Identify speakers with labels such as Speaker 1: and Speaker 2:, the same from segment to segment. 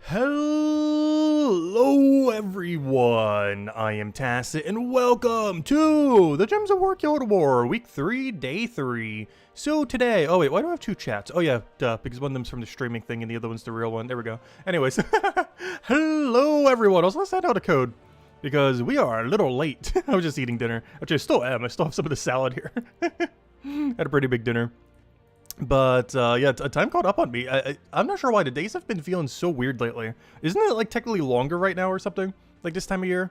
Speaker 1: Hello everyone, I am Tacit and welcome to the Gems of War Guild War, week 3, day 3. So today, oh wait, why do I have two chats? Oh yeah, duh, because one of them's from the streaming thing and the other one's the real one, there we go. Anyways, hello everyone, also let's send out a code, because we are a little late. I was just eating dinner, which I still am, I still have some of the salad here. Had a pretty big dinner. But, yeah, a time caught up on me. I'm not sure why. The days have been feeling so weird lately. Isn't it, like, technically longer right now or something? Like, this time of year?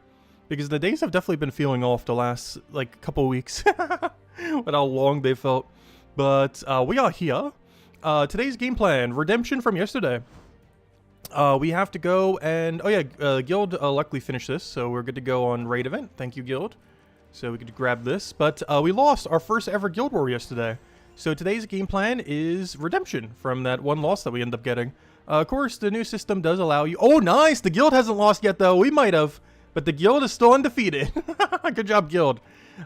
Speaker 1: Because the days have definitely been feeling off the last, like, couple weeks. With how long they felt. But, we are here. Today's game plan. Redemption from yesterday. We have to go and... Oh, yeah, Guild luckily finished this, so we're good to go on raid event. Thank you, Guild. So we could grab this. But, we lost our first ever Guild War yesterday. So today's game plan is redemption from that one loss that we end up getting. Of course, the new system does allow you... Oh, nice! The guild hasn't lost yet, though. We might have. But the guild is still undefeated. Good job, guild.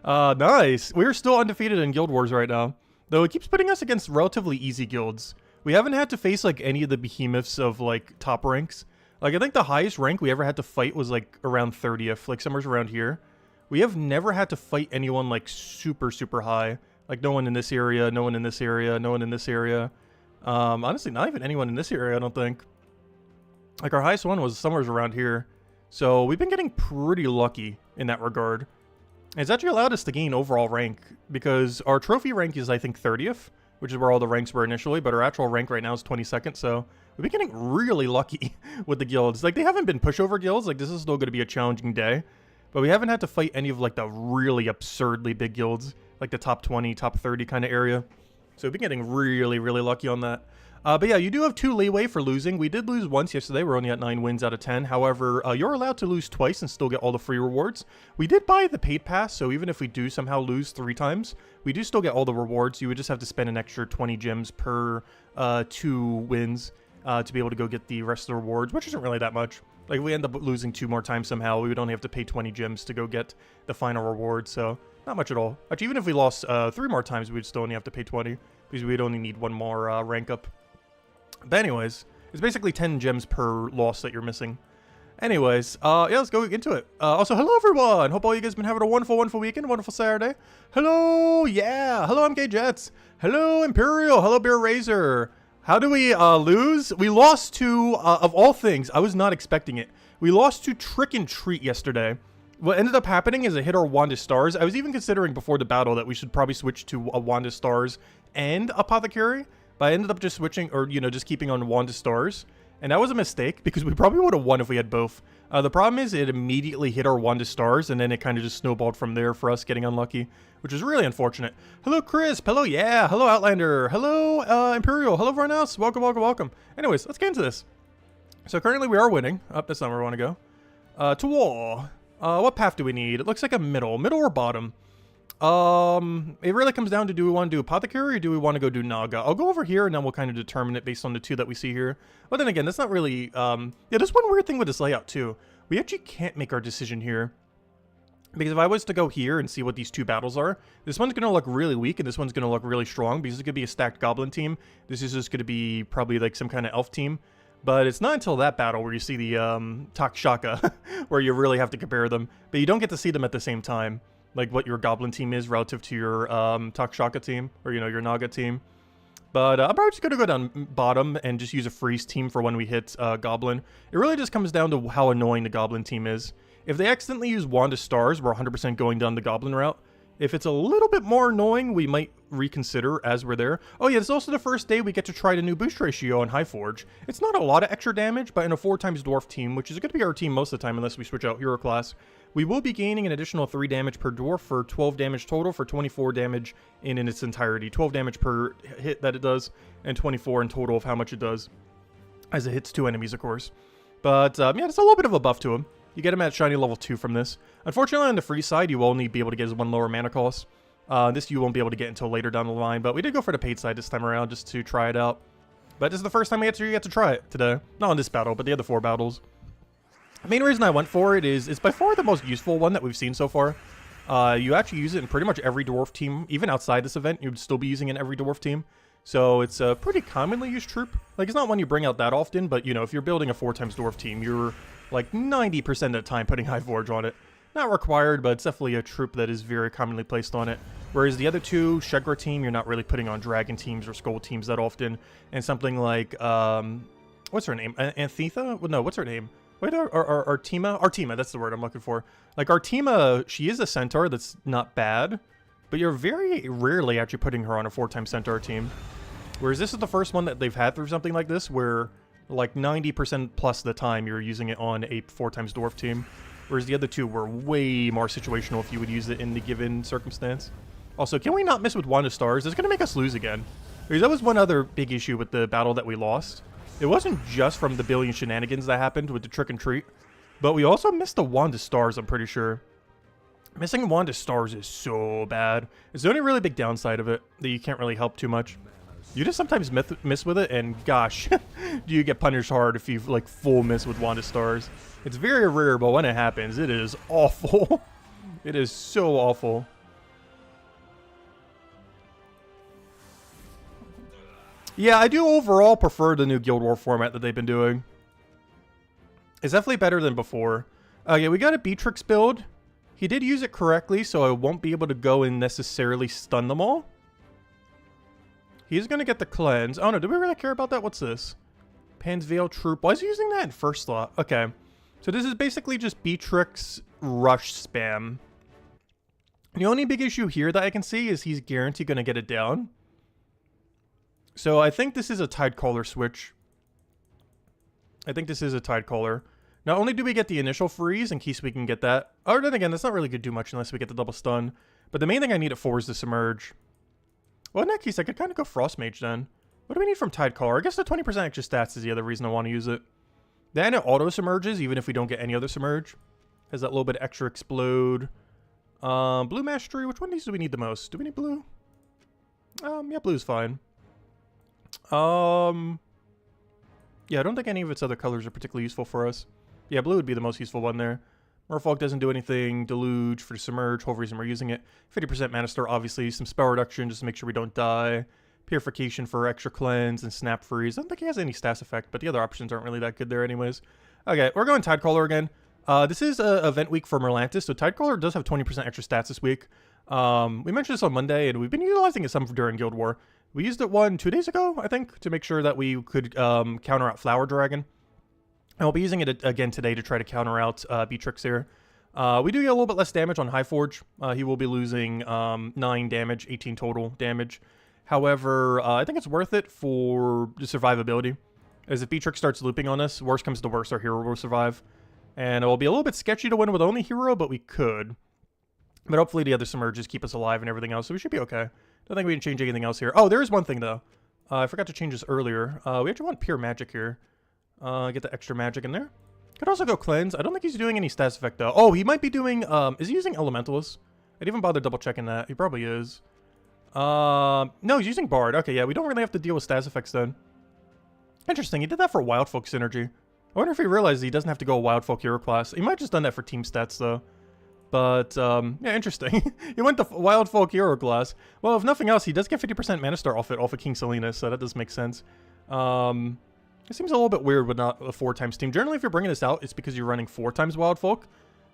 Speaker 1: Nice. We're still undefeated in Guild Wars right now. Though it keeps putting us against relatively easy guilds. We haven't had to face, like, any of the behemoths of, like, top ranks. Like, I think the highest rank we ever had to fight was, like, around 30th. Like, somewhere around here. We have never had to fight anyone, like, super, super high. Like, no one in this area, no one in this area, no one in this area. Honestly, not even anyone in this area, I don't think. Like, our highest one was somewhere around here. So, we've been getting pretty lucky in that regard. It's actually allowed us to gain overall rank, because our trophy rank is, I think, 30th, which is where all the ranks were initially, but our actual rank right now is 22nd, so we've been getting really lucky with the guilds. Like, they haven't been pushover guilds, like, this is still going to be a challenging day, but we haven't had to fight any of, like, the really absurdly big guilds. Like the top 20, top 30 kind of area. So we've been getting really, really lucky on that. But yeah, you do have 2 leeway for losing. We did lose once yesterday. We're only at 9 wins out of 10. However, you're allowed to lose twice and still get all the free rewards. We did buy the paid pass, so even if we do somehow lose 3 times, we do still get all the rewards. You would just have to spend an extra 20 gems per 2 wins to be able to go get the rest of the rewards, which isn't really that much. Like, if we end up losing 2 more times somehow, we would only have to pay 20 gems to go get the final reward, so... Not much at all. Actually, even if we lost 3 more times, we'd still only have to pay 20. Because we'd only need 1 more rank up. But anyways, it's basically 10 gems per loss that you're missing. Anyways, yeah, let's go into it. Also, hello everyone! Hope all you guys have been having a wonderful, wonderful weekend, wonderful Saturday. Hello, yeah! Hello, MK Jets! Hello, Imperial! Hello, Bear Razor! How do we lose? We lost to, of all things, I was not expecting it. We lost to Trick and Treat yesterday. What ended up happening is I hit our Wanda Stars. I was even considering before the battle that we should probably switch to a Wanda Stars and Apothecary. But I ended up just switching, or, you know, just keeping on Wanda Stars. And that was a mistake, because we probably would have won if we had both. The problem is it immediately hit our Wanda Stars, and then it kind of just snowballed from there for us getting unlucky, which is really unfortunate. Hello, Crisp. Hello, yeah. Hello, Outlander. Hello, Imperial. Hello, everyone else. Welcome, welcome, welcome. Anyways, let's get into this. So currently we are winning. Oh, that's not where I want to go. To war. What path do we need? It looks like a middle. Middle or bottom? It really comes down to, do we want to do Apothecary or do we want to go do Naga? I'll go over here and then we'll kind of determine it based on the 2 that we see here. But then again, that's not really, yeah, there's one weird thing with this layout too. We actually can't make our decision here. Because if I was to go here and see what these 2 battles are, this one's going to look really weak and this one's going to look really strong because it's going to be a stacked Goblin team. This is just going to be probably like some kind of Elf team. But it's not until that battle where you see the Takshaka, where you really have to compare them. But you don't get to see them at the same time, like what your Goblin team is relative to your Takshaka team, or, you know, your Naga team. But I'm probably just going to go down bottom and just use a freeze team for when we hit Goblin. It really just comes down to how annoying the Goblin team is. If they accidentally use Wanda Stars, we're 100% going down the Goblin route. If it's a little bit more annoying, we might reconsider as we're there. Oh yeah, it's also the first day we get to try the new boost ratio on Highforge. It's not a lot of extra damage, but in a 4 times Dwarf team, which is going to be our team most of the time unless we switch out Hero class, we will be gaining an additional 3 damage per Dwarf for 12 damage total for 24 damage in its entirety. 12 damage per hit that it does, and 24 in total of how much it does as it hits 2 enemies, of course. But yeah, it's a little bit of a buff to him. You get him at Shiny level 2 from this. Unfortunately, on the free side, you will only be able to get his 1 lower mana cost. This you won't be able to get until later down the line, but we did go for the paid side this time around just to try it out. But this is the first time we get to try it today. Not on this battle, but the other 4 battles. The main reason I went for it is it's by far the most useful one that we've seen so far. You actually use it in pretty much every Dwarf team. Even outside this event, you'd still be using it in every Dwarf team. So it's a pretty commonly used troop. Like, it's not one you bring out that often, but, you know, if you're building a 4x Dwarf team, you're, like, 90% of the time putting High Forge on it. Not required, but it's definitely a troop that is very commonly placed on it. Whereas the other two, Shegra team, you're not really putting on Dragon teams or Skull teams that often. And something like, what's her name? Anthetha? Well, no, what's her name? Wait, Artima? Artima, that's the word I'm looking for. Like, Artima, she is a Centaur that's not bad, but you're very rarely actually putting her on a 4x Centaur team. Whereas this is the first one that they've had through something like this, where like 90% plus of the time you're using it on a 4x Dwarf team. Whereas the other two were way more situational if you would use it in the given circumstance. Also, can we not miss with Wand of Stars? It's going to make us lose again. Because that was one other big issue with the battle that we lost. It wasn't just from the billion shenanigans that happened with the trick and treat, but we also missed the Wand of Stars, I'm pretty sure. Missing Wand of Stars is so bad. It's the only really big downside of it that you can't really help too much. You just sometimes miss with it, and gosh, do you get punished hard if you like full miss with Wand of Stars. It's very rare, but when it happens, it is awful. It is so awful. Yeah, I do overall prefer the new Guild War format that they've been doing. It's definitely better than before. Yeah, we got a Beatrix build. He did use it correctly, so I won't be able to go and necessarily stun them all. He's going to get the cleanse. Oh no, do we really care about that? What's this? Pan's Veil Troop. Why is he using that in first slot? Okay. So this is basically just Beatrix rush spam. The only big issue here that I can see is he's guaranteed going to get it down. So I think this is a Tidecaller switch. I think this is a Tidecaller. Not only do we get the initial freeze in case we can get that. Oh, then again, that's not really going to do much unless we get the double stun. But the main thing I need it for is the Submerge. Well, in that case, I could kind of go Frost Mage then. What do we need from Tidecaller? I guess the 20% extra stats is the other reason I want to use it. Then it auto-submerges, even if we don't get any other Submerge. Has that little bit of extra Explode. Blue Mastery, which one of these do we need the most? Do we need blue? Yeah, blue's fine. Yeah, I don't think any of its other colors are particularly useful for us. Yeah, blue would be the most useful one there. Merfolk doesn't do anything. Deluge for Submerge, whole reason we're using it. 50% Mana Star, obviously. Some spell reduction just to make sure we don't die. Purification for extra cleanse and Snap Freeze. I don't think he has any stats effect, but the other options aren't really that good there anyways. Okay, we're going Tidecaller again. This is a event week for Merlantis, so Tidecaller does have 20% extra stats this week. We mentioned this on Monday, and we've been utilizing it some during Guild War. We used it 2 days ago, I think, to make sure that we could counter out Flower Dragon. And we'll be using it again today to try to counter out Beatrix here. We do get a little bit less damage on High Forge. He will be losing 9 damage, 18 total damage. However, I think it's worth it for the survivability. As if Beatrix starts looping on us, worst comes to worst, our hero will survive. And it will be a little bit sketchy to win with only hero, but we could. But hopefully the other Submerges keep us alive and everything else, so we should be okay. Don't think we can change anything else here. Oh, there is one thing, though. I forgot to change this earlier. We actually want Pure Magic here. Get the extra magic in there. Could also go Cleanse. I don't think he's doing any stats effect, though. Oh, he might be doing... is he using Elementalist? I didn't even bother double checking that. He probably is. No, he's using Bard. Okay, yeah, we don't really have to deal with stats effects then. Interesting. He did that for Wild Folk synergy. I wonder if he realized he doesn't have to go Wild Folk hero class. He might have just done that for team stats, though. But, yeah, interesting. He went to Wild Folk hero class. Well, if nothing else, he does get 50% Mana Star off of King Salinas, so that does make sense. It seems a little bit weird with not a 4x team. Generally, if you're bringing this out, it's because you're running 4x Wild Folk.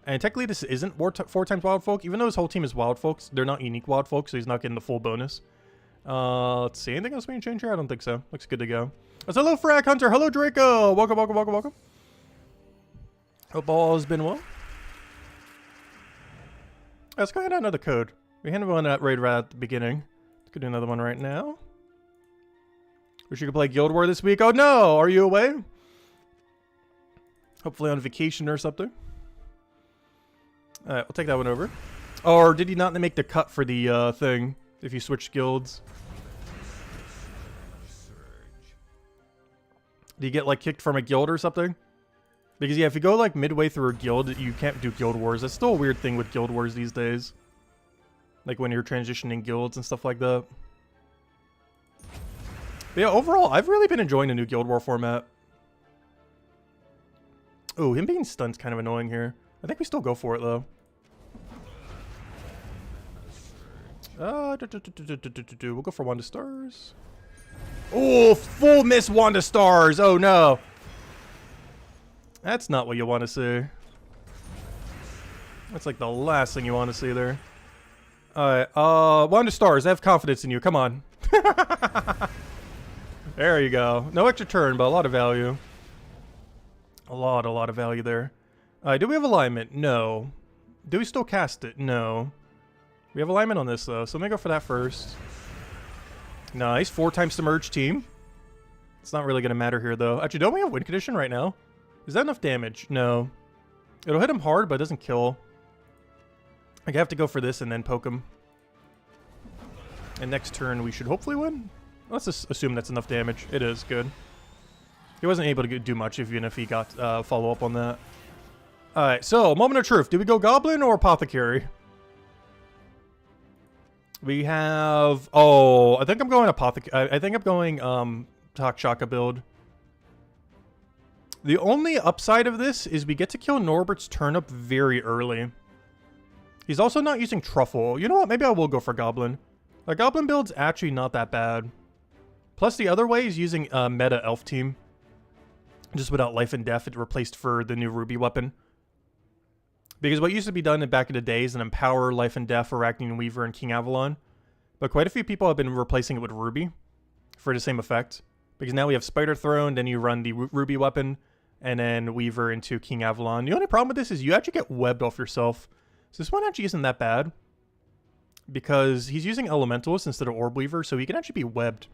Speaker 1: And technically, this isn't 4x Wild Folk. Even though his whole team is Wild Folks, they're not unique Wild Folk, so he's not getting the full bonus. Let's see. Anything else we can change here? I don't think so. Looks good to go. Hello, Frag Hunter. Hello, Draco. Welcome, welcome, welcome, welcome. Hope all has been well. Let's go ahead and add another code. We handed one at Raid Rat at the beginning. Let's go do another one right now. Wish you could play Guild War this week. Oh no! Are you away? Hopefully on vacation or something. Alright, we'll take that one over. Or did he not make the cut for the thing? If you switch guilds. Do you get like kicked from a guild or something? Because yeah, if you go like midway through a guild, you can't do Guild Wars. That's still a weird thing with Guild Wars these days. Like when you're transitioning guilds and stuff like that. But yeah, overall, I've really been enjoying the new Guild War format. Oh, him being stunned's kind of annoying here. I think we still go for it though. We'll go for Wand of Stars. Oh, full miss Wanda Stars. Oh, no. That's not what you want to see. That's like the last thing you want to see there. Alright, Wanda Stars, I have confidence in you. Come on. There you go. No extra turn, but a lot of value. A lot of value there. Do we have alignment? No. Do we still cast it? No. We have alignment on this, though, so let me go for that first. Nice. 4 times submerge team. It's not really going to matter here, though. Actually, don't we have win condition right now? Is that enough damage? No. It'll hit him hard, but it doesn't kill. I have to go for this and then poke him. And next turn, we should hopefully win. Let's just assume that's enough damage. It is. Good. He wasn't able to do much even if he got follow up on that. Alright, so, moment of truth. Do we go Goblin or Apothecary? We have... Oh, I think I'm going Apothecary. I think I'm going Takshaka build. The only upside of this is we get to kill Norbert's turnip very early. He's also not using Truffle. You know what? Maybe I will go for Goblin. A Goblin build's actually not that bad. Plus, the other way is using meta Elf team. Just without Life and Death, it replaced for the new Ruby weapon. Because what used to be done back in the day is an Empower, Life and Death, Arachne Weaver, and King Avalon. But quite a few people have been replacing it with Ruby for the same effect. Because now we have Spider Throne, then you run the Ruby weapon, and then Weaver into King Avalon. The only problem with this is you actually get webbed off yourself. So this one actually isn't that bad. Because he's using Elementals instead of Orb Weaver, so he can actually be webbed.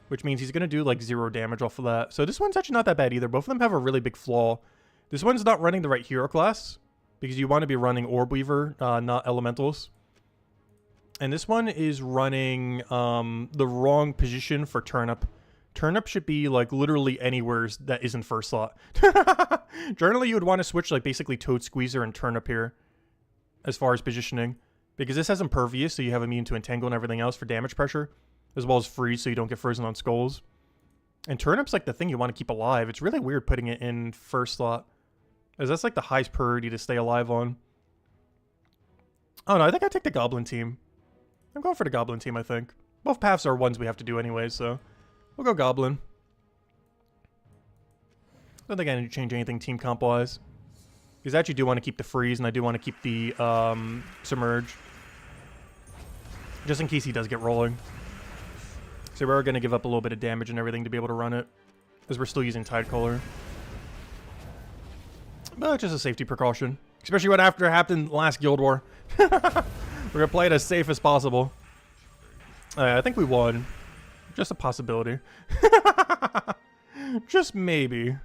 Speaker 1: Which means he's going to do like 0 damage off of that. So this one's actually not that bad either. Both of them have a really big flaw. This one's not running the right hero class. Because you want to be running Orb Weaver, not Elementals. And this one is running the wrong position for Turnip. Turnip should be like literally anywhere that isn't first slot. Generally, you would want to switch like basically Toad Squeezer and Turnip here. As far as positioning. Because this has Impervious, so you have immune to Entangle and everything else for damage pressure. As well as Freeze, so you don't get frozen on skulls. And Turnip's like the thing you want to keep alive. It's really weird putting it in first slot. As that's like the highest priority to stay alive on. Oh no, I think I take the Goblin team. I'm going for the Goblin team, I think. Both paths are ones we have to do anyway, so we'll go Goblin. Don't think I need to change anything team comp-wise. Because I actually do want to keep the Freeze, and I do want to keep the Submerge. Just in case he does get rolling. So we're going to give up a little bit of damage and everything to be able to run it. Because we're still using Tidecaller. But just a safety precaution. Especially what after happened last Guild War. We're going to play it as safe as possible. I think we won. Just a possibility. Just maybe.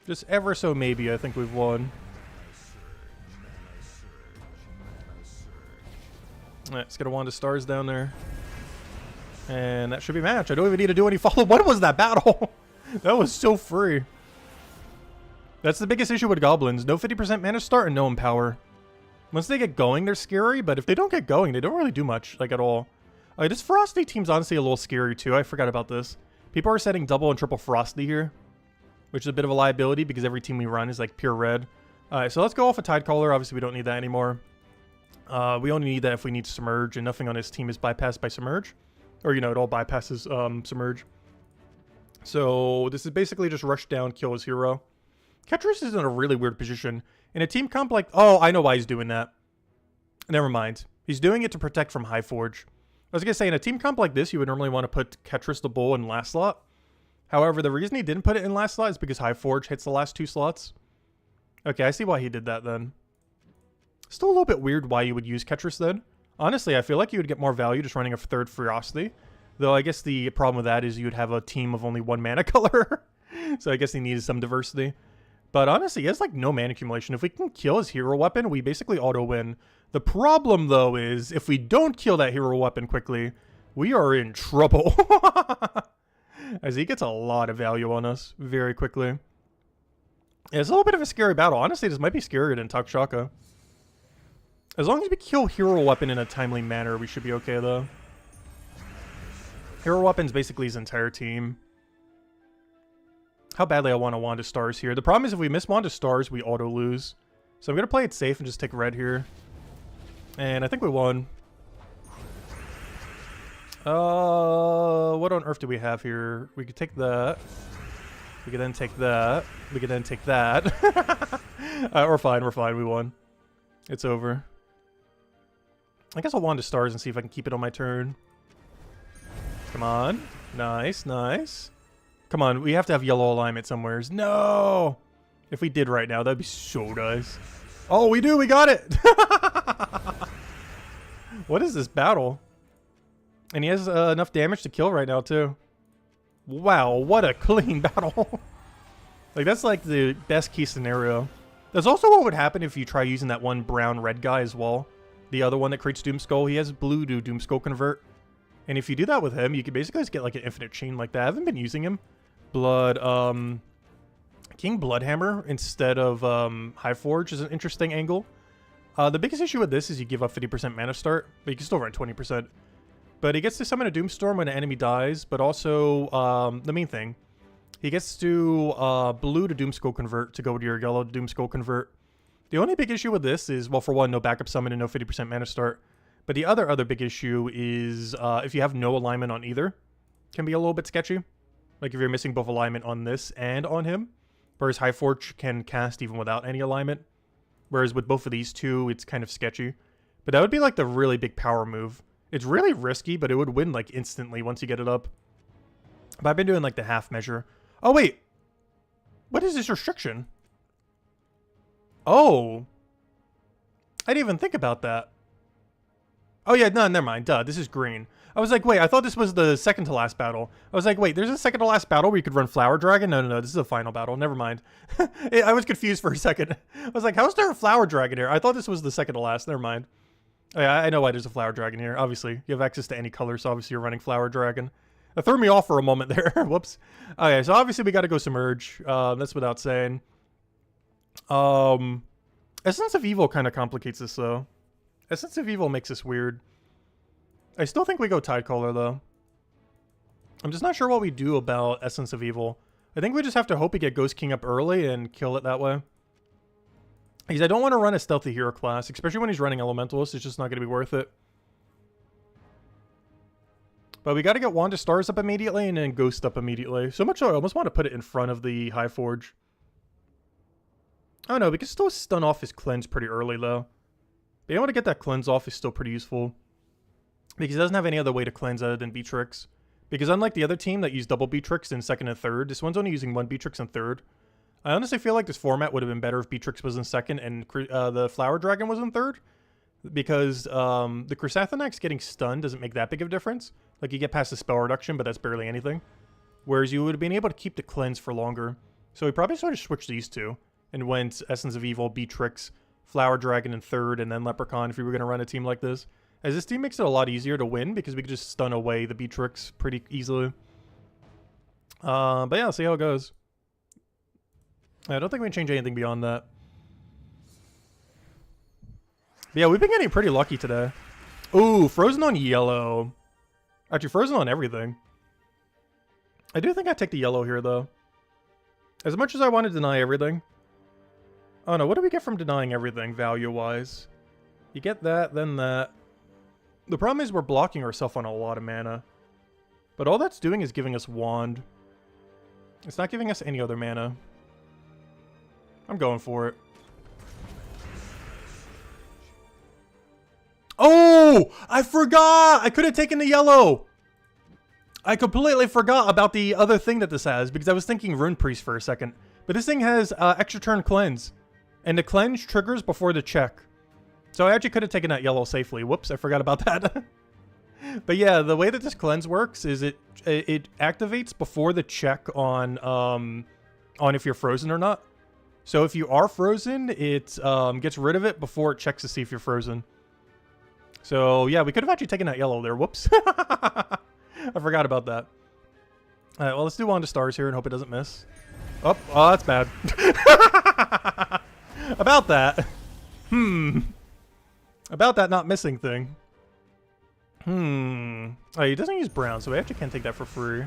Speaker 1: Just ever so maybe I think we've won. Alright, let's get a Wand of Stars down there. And that should be match. I don't even need to do any follow. What was that battle? That was so free. That's the biggest issue with Goblins. No 50% mana start and no Empower. Once they get going, they're scary, but if they don't get going, they don't really do much, like, at all. This Frosty team's honestly a little scary, too. I forgot about this. People are setting double and triple Frosty here, which is a bit of a liability because every team we run is, like, pure red. Alright, so let's go off a Tidecaller. Obviously, we don't need that anymore. We only need that if we need Submerge, and nothing on his team is bypassed by Submerge. Or, you know, it all bypasses Submerge. So, this is basically just rush down, kill his hero. Ketris is in a really weird position. In a team comp like... Oh, I know why he's doing that. Never mind. He's doing it to protect from Highforge. I was going to say, in a team comp like this, you would normally want to put Ketris the Bull in last slot. However, the reason he didn't put it in last slot is because Highforge hits the last 2 slots. Okay, I see why he did that then. Still a little bit weird why you would use Ketris then. Honestly, I feel like you would get more value just running a 3rd Ferocity. Though I guess the problem with that is you'd have a team of only 1 mana color. So I guess he needed some diversity. But honestly, he has like no mana accumulation. If we can kill his hero weapon, we basically auto-win. The problem, though, is if we don't kill that hero weapon quickly, we are in trouble. As he gets a lot of value on us very quickly. Yeah, it's a little bit of a scary battle. Honestly, this might be scarier than Takshaka. As long as we kill hero weapon in a timely manner, we should be okay, though. Hero weapon's basically his entire team. How badly I want a Wand of Stars here. The problem is if we miss Wand of Stars, we auto-lose. So I'm going to play it safe and just take red here. And I think we won. What on earth do we have here? We could take that. We could then take that. We could then take that. We're fine. We're fine. We won. It's over. I guess I'll wand to stars and see if I can keep it on my turn. Come on. Nice, nice. Come on, we have to have yellow alignment somewhere. No! If we did right now, that'd be so nice. Oh, we do! We got it! What is this battle? And he has enough damage to kill right now, too. Wow, what a clean battle. Like, that's like the best case scenario. That's also what would happen if you try using that one brown-red guy as well. The other one that creates Doomskull. He has blue to Doomskull convert. And if you do that with him, you can basically just get like an infinite chain like that. I haven't been using him. King Bloodhammer instead of Highforge is an interesting angle. The biggest issue with this is you give up 50% mana start, but you can still run 20%. But he gets to summon a Doomstorm when an enemy dies, but also the main thing, he gets to blue to Doomskull convert to go to your yellow Doomskull convert. The only big issue with this is, well, for one, no backup summon and no 50% mana start. But the other big issue is if you have no alignment on either, can be a little bit sketchy. Like if you're missing both alignment on this and on him. Whereas Highforge can cast even without any alignment. Whereas with both of these two, it's kind of sketchy. But that would be like the really big power move. It's really risky, but it would win like instantly once you get it up. But I've been doing like the half measure. Oh, wait. What is this restriction? Oh. I didn't even think about that. Oh yeah, no, never mind. Duh, this is green. I was like, wait, I thought this was the second to last battle. I was like, wait, there's a second to last battle where you could run Flower Dragon? No, this is a final battle. Never mind. I was confused for a second. I was like, how is there a Flower Dragon here? I thought this was the second to last. Never mind. Oh, yeah, I know why there's a Flower Dragon here. Obviously, you have access to any color, so obviously you're running Flower Dragon. That threw me off for a moment there. Whoops. Okay, so obviously we got to go Submerge. That's without saying. Essence of Evil kind of complicates this, though. Essence of Evil makes this weird. I still think we go Tidecaller, though. I'm just not sure what we do about Essence of Evil. I think we just have to hope we get Ghost King up early and kill it that way. Because I don't want to run a Stealthy Hero class, especially when he's running Elementalist. It's just not going to be worth it. But we got to get Wand of Stars up immediately and then Ghost up immediately. So much so I almost want to put it in front of the Highforge. I don't know, we can still stun off his Cleanse pretty early, though. Being able to get that Cleanse off is still pretty useful. Because he doesn't have any other way to cleanse other than Beatrix. Because unlike the other team that used double Beatrix in second and third, this one's only using one Beatrix in third. I honestly feel like this format would have been better if Beatrix was in second and the Flower Dragon was in third. Because the Chrysanthemix getting stunned doesn't make that big of a difference. Like, you get past the spell reduction, but that's barely anything. Whereas you would have been able to keep the Cleanse for longer. So we probably sort of switched these two. And went Essence of Evil, Beatrix, Flower Dragon in third, and then Leprechaun if we were going to run a team like this. As this team makes it a lot easier to win because we could just stun away the Beatrix pretty easily. But yeah, see how it goes. I don't think we can change anything beyond that. But yeah, we've been getting pretty lucky today. Ooh, Frozen on yellow. Actually, Frozen on everything. I do think I take the yellow here, though. As much as I want to deny everything. Oh no, what do we get from denying everything, value-wise? You get that, then that. The problem is we're blocking ourselves on a lot of mana. But all that's doing is giving us Wand. It's not giving us any other mana. I'm going for it. Oh! I forgot! I could have taken the yellow! I completely forgot about the other thing that this has, because I was thinking Rune Priest for a second. But this thing has extra turn Cleanse. And the Cleanse triggers before the check. So I actually could have taken that yellow safely. Whoops, I forgot about that. But yeah, the way that this Cleanse works is it activates before the check on if you're frozen or not. So if you are frozen, it gets rid of it before it checks to see if you're frozen. So yeah, we could have actually taken that yellow there. Whoops. I forgot about that. Alright, well, let's do Wand of Stars here and hope it doesn't miss. Oh, that's bad. About that. About that not missing thing. Oh, he doesn't use brown, so we actually can't take that for free.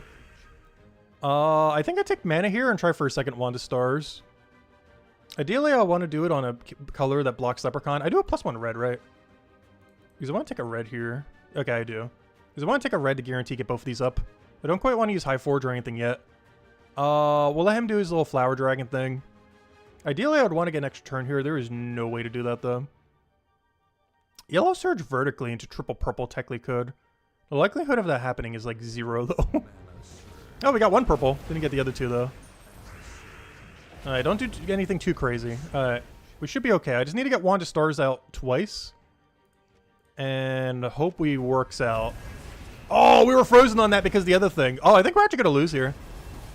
Speaker 1: I think I take mana here and try for a second Wand of Stars. Ideally, I want to do it on a color that blocks Leprechaun. I do a +1 red, right? Because I want to take a red here. Okay, I do. Because I want to take a red to guarantee get both of these up. I don't quite want to use High Forge or anything yet. We'll let him do his little Flower Dragon thing. Ideally, I would want to get an extra turn here. There is no way to do that, though. Yellow Surge vertically into triple purple technically could. The likelihood of that happening is like 0, though. Oh, we got 1 purple. Didn't get the other 2, though. Alright, don't do anything too crazy. Alright, we should be okay. I just need to get Wand of Stars out twice. And hope we works out. Oh, we were frozen on that because of the other thing. Oh, I think we're actually going to lose here.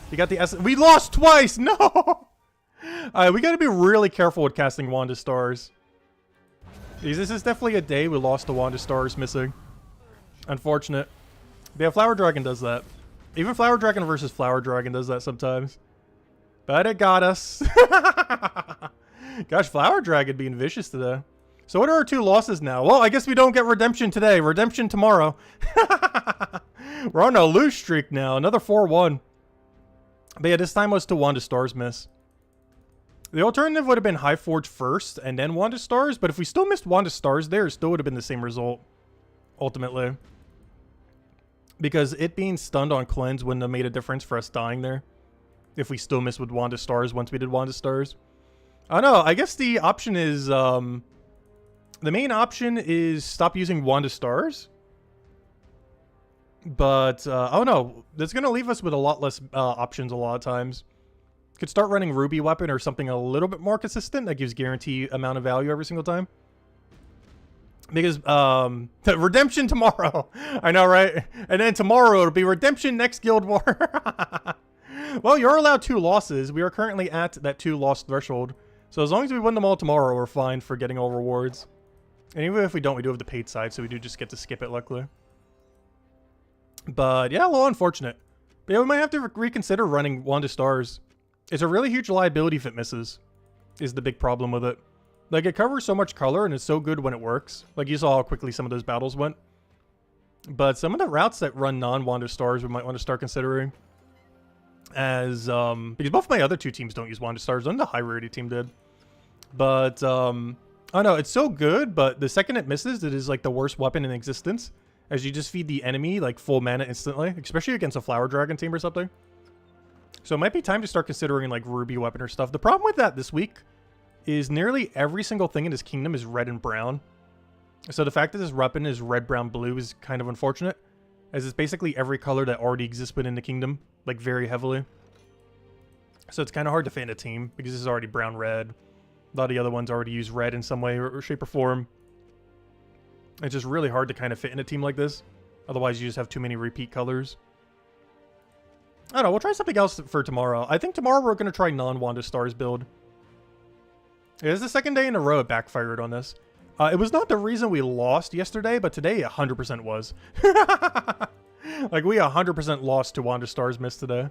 Speaker 1: You got the S. We lost twice! No! Alright, we got to be really careful with casting Wand of Stars. This is definitely a day we lost the Wand of Stars missing. Unfortunate. But yeah, Flower Dragon does that. Even Flower Dragon versus Flower Dragon does that sometimes. But it got us. Gosh, Flower Dragon being vicious today. So what are our 2 losses now? Well, I guess we don't get Redemption today. Redemption tomorrow. We're on a lose streak now. Another 4-1. But yeah, this time was to Wand of Stars miss. The alternative would have been High Forge first and then Wand of Stars. But if we still missed Wand of Stars there, it still would have been the same result. Ultimately. Because it being stunned on Cleanse wouldn't have made a difference for us dying there. If we still missed with Wand of Stars once we did Wand of Stars. I don't know. I guess the option is... the main option is stop using Wand of Stars. But, oh no. That's going to leave us with a lot less options a lot of times. Could start running Ruby Weapon or something a little bit more consistent that gives guaranteed amount of value every single time. Because, Redemption tomorrow. I know, right? And then tomorrow it'll be Redemption next Guild War. Well, you're allowed 2 losses. We are currently at that 2 loss threshold. So as long as we win them all tomorrow, we're fine for getting all rewards. And even if we don't, we do have the paid side, so we do just get to skip it, luckily. But, yeah, a little unfortunate. But yeah, we might have to reconsider running Wand of Stars. It's a really huge liability if it misses, is the big problem with it. Like, it covers so much color, and it's so good when it works. Like, you saw how quickly some of those battles went. But some of the routes that run non-Wand of Stars we might want to start considering. As, because both my other 2 teams don't use Wand of Stars. Only the high rarity team did. But, I don't know, it's so good, but the second it misses, it is, like, the worst weapon in existence. As you just feed the enemy, like, full mana instantly. Especially against a Flower Dragon team or something. So it might be time to start considering, like, Ruby Weapon or stuff. The problem with that this week is nearly every single thing in this kingdom is red and brown. So the fact that this weapon is red, brown, blue is kind of unfortunate. As it's basically every color that already exists within the kingdom. Like, very heavily. So it's kind of hard to fit in a team. Because this is already brown, red. A lot of the other ones already use red in some way or shape or form. It's just really hard to kind of fit in a team like this. Otherwise, you just have too many repeat colors. I don't know. We'll try something else for tomorrow. I think tomorrow we're going to try non-Wand of Stars build. It is the second day in a row it backfired on this. It was not the reason we lost yesterday, but today 100% was. Like, we 100% lost to Wand of Stars miss today.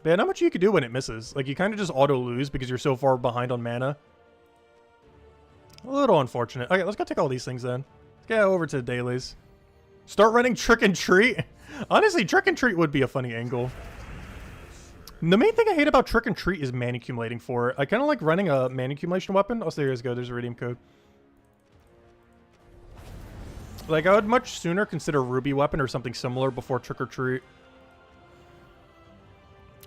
Speaker 1: But yeah, not much you can do when it misses. Like, you kind of just auto-lose because you're so far behind on mana. A little unfortunate. Okay, let's go take all these things then. Let's get over to the dailies. Start running Trick and Treat. Honestly, Trick and Treat would be a funny angle. The main thing I hate about Trick and Treat is mana accumulating for it. I kind of like running a mana accumulation weapon. Oh, so there you go. There's a redeem code. Like, I would much sooner consider Ruby Weapon or something similar before Trick or Treat.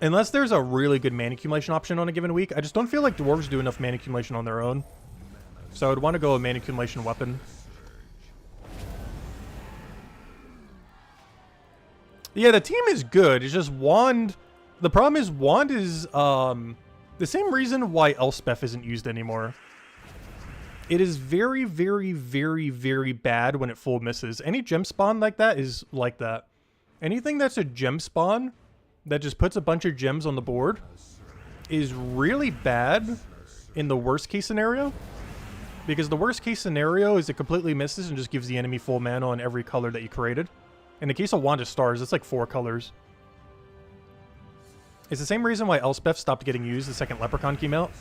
Speaker 1: Unless there's a really good mana accumulation option on a given week. I just don't feel like dwarves do enough mana accumulation on their own. So I would want to go a mana accumulation weapon. Yeah, the team is good. It's just Wand... The problem is Wand is the same reason why Elspeth isn't used anymore. It is very, very, very, very bad when it full misses. Any gem spawn like that is like that. Anything that's a gem spawn that just puts a bunch of gems on the board is really bad in the worst case scenario. Because the worst case scenario is it completely misses and just gives the enemy full mana on every color that you created. In the case of Wand of Stars, it's like 4 colors. It's the same reason why Elspeth stopped getting used the second Leprechaun came out,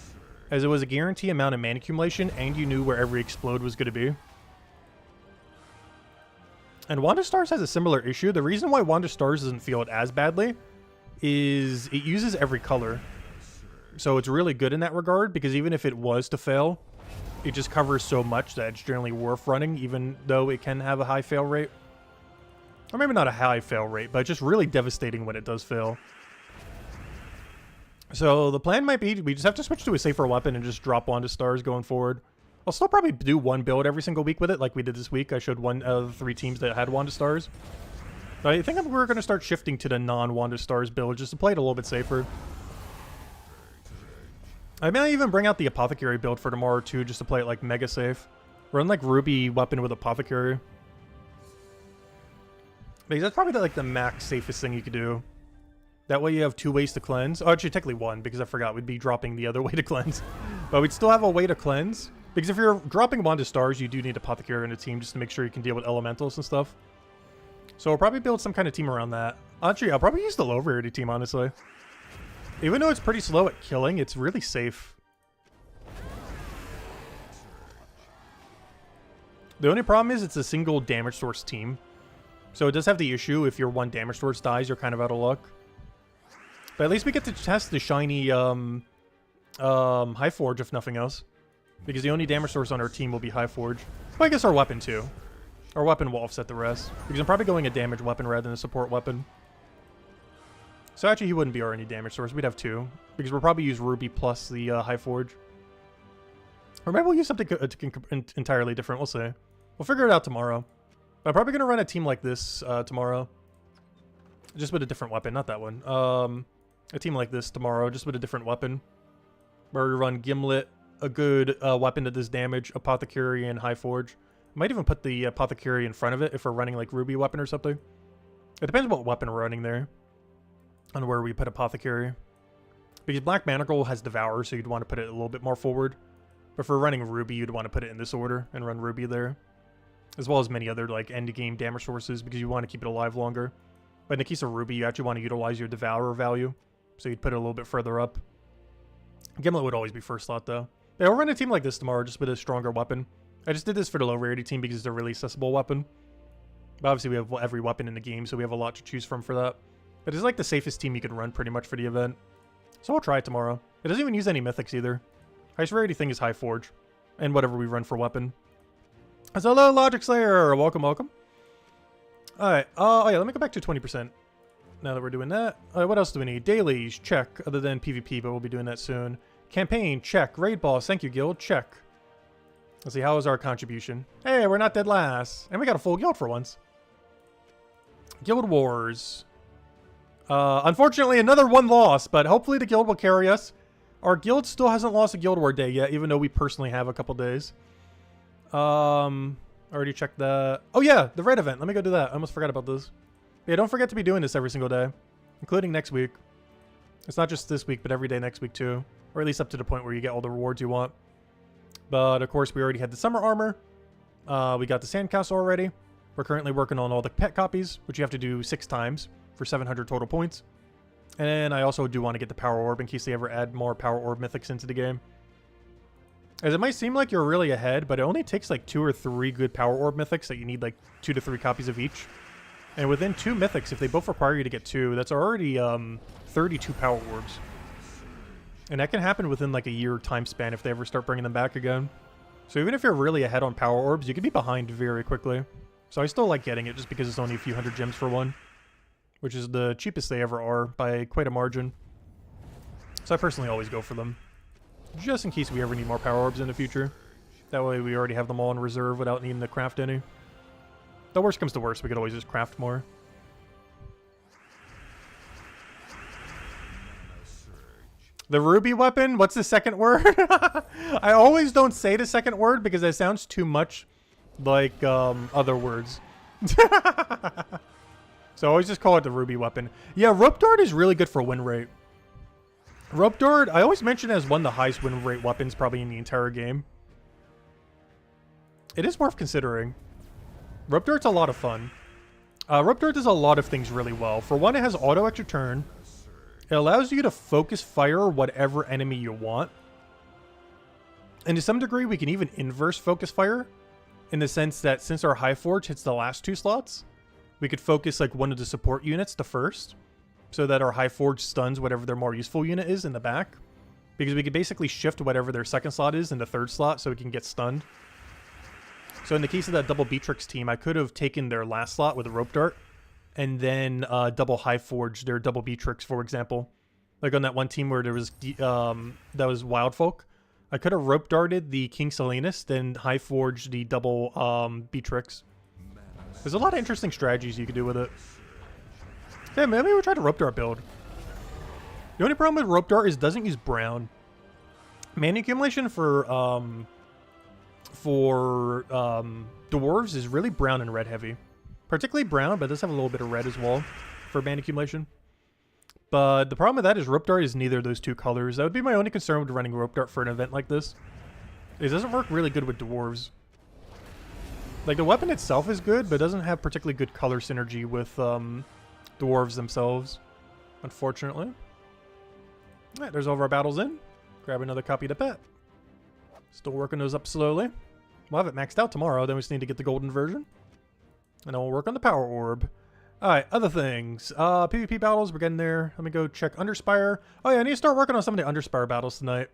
Speaker 1: as it was a guarantee amount of mana accumulation and you knew where every explode was going to be. And Wand of Stars has a similar issue. The reason why Wand of Stars doesn't feel it as badly is it uses every color. So it's really good in that regard, because even if it was to fail, it just covers so much that it's generally worth running, even though it can have a high fail rate. Or maybe not a high fail rate, but just really devastating when it does fail. So the plan might be we just have to switch to a safer weapon and just drop Wanda Stars going forward. I'll still probably do one build every single week with it, like we did this week. I showed one of the 3 teams that had Wanda Stars. But I think we're going to start shifting to the non-Wanda Stars build just to play it a little bit safer. I may even bring out the Apothecary build for tomorrow too, just to play it like mega safe. Run like Ruby weapon with Apothecary. Because that's probably like the max safest thing you could do. That way you have 2 ways to cleanse. Oh, actually technically 1, because I forgot we'd be dropping the other way to cleanse. But we'd still have a way to cleanse. Because if you're dropping Wanda Stars, you do need Apothecary in a team just to make sure you can deal with elementals and stuff. So we'll probably build some kind of team around that. Actually, I'll probably use the low rarity team, honestly. Even though it's pretty slow at killing, it's really safe. The only problem is it's a single damage source team. So it does have the issue if your 1 damage source dies, you're kind of out of luck. But at least we get to test the shiny Highforge, if nothing else. Because the only damage source on our team will be Highforge. Well, I guess our weapon too. Our weapon will offset the rest. Because I'm probably going a damage weapon rather than a support weapon. So actually he wouldn't be our only damage source. We'd have 2. Because we'll probably use Ruby plus the Highforge. Or maybe we'll use something entirely different. We'll see. We'll figure it out tomorrow. But I'm probably going to run a team like this tomorrow. Just with a different weapon. Not that one. A team like this tomorrow, just with a different weapon. Where we run Gimlet, a good weapon that does damage, Apothecary, and Highforge. Might even put the Apothecary in front of it if we're running like Ruby weapon or something. It depends on what weapon we're running there. On where we put Apothecary. Because Black Manacle has Devour, so you'd want to put it a little bit more forward. But if we're running Ruby, you'd want to put it in this order and run Ruby there. As well as many other like end game damage sources because you want to keep it alive longer. But in the case of Ruby, you actually want to utilize your Devourer value. So you'd put it a little bit further up. Gimlet would always be first slot though. Yeah, we'll run a team like this tomorrow just with a stronger weapon. I just did this for the low rarity team because it's a really accessible weapon. But obviously we have every weapon in the game, so we have a lot to choose from for that. But it's like the safest team you can run pretty much for the event. So we'll try it tomorrow. It doesn't even use any mythics either. Highest rarity thing is Highforge. And whatever we run for weapon. So hello, Logic Slayer! Welcome, welcome. Alright, oh yeah, let me go back to 20%. Now that we're doing that. What else do we need? Dailies, check. Other than PvP, but we'll be doing that soon. Campaign, check. Raid boss, thank you, guild, check. Let's see, how is our contribution? Hey, we're not dead last. And we got a full guild for once. Guild Wars. Unfortunately, another 1 loss, but hopefully the guild will carry us. Our guild still hasn't lost a Guild War day yet, even though we personally have a couple days. Already checked the... Oh yeah, the raid event. Let me go do that. I almost forgot about this. Yeah, don't forget to be doing this every single day, including next week. It's not just this week, but every day next week too. Or at least up to the point where you get all the rewards you want. But of course, we already had the summer armor. We got the sandcastle already. We're currently working on all the pet copies, which you have to do 6 times for 700 total points. And I also do want to get the power orb in case they ever add more power orb mythics into the game. As it might seem like you're really ahead, but it only takes like 2 or 3 good power orb mythics that you need like 2 to 3 copies of each. And within 2 mythics, if they both require you to get 2, that's already 32 power orbs. And that can happen within like a year time span if they ever start bringing them back again. So even if you're really ahead on power orbs, you can be behind very quickly. So I still like getting it just because it's only a few hundred gems for one. Which is the cheapest they ever are by quite a margin. So I personally always go for them. Just in case we ever need more power orbs in the future. That way we already have them all in reserve without needing to craft any. The worst comes to worst, we could always just craft more. The ruby weapon? What's the second word? I always don't say the second word because it sounds too much like other words. So I always just call it the ruby weapon. Yeah, rope dart is really good for win rate. Rope dart, I always mention it as one of the highest win rate weapons probably in the entire game. It is worth considering. Rope dart's a lot of fun. Rope dart does a lot of things really well. For one, it has auto extra turn. It allows you to focus fire whatever enemy you want. And to some degree, we can even inverse focus fire. In the sense that since our Highforge hits the last 2 slots, we could focus like one of the support units to first. So that our Highforge stuns whatever their more useful unit is in the back. because we could basically shift whatever their second slot is in the third slot so we can get stunned. So in the case of that double Beatrix team, I could have taken their last slot with a rope dart and then double high forge their double Beatrix, for example. Like on that one team where there was that was Wild Folk. I could have rope darted the King Silenus, then high forged the double Beatrix. There's a lot of interesting strategies you could do with it. Yeah, maybe we'll try to rope dart build. The only problem with rope dart is it doesn't use brown. Mana accumulation for dwarves is really brown and red heavy. Particularly brown, but it does have a little bit of red as well for mana accumulation. But the problem with that is rope dart is neither of those two colors. That would be my only concern with running rope dart for an event like this. It doesn't work really good with dwarves. Like, the weapon itself is good, but it doesn't have particularly good color synergy with dwarves themselves, unfortunately. Alright, there's all of our battles in. Grab another copy of the pet. Still working those up slowly. We'll have it maxed out tomorrow, then we just need to get the golden version. And then we'll work on the power orb. Alright, other things. PvP battles, we're getting there. Let me go check Underspire. Oh yeah, I need to start working on some of the Underspire battles tonight.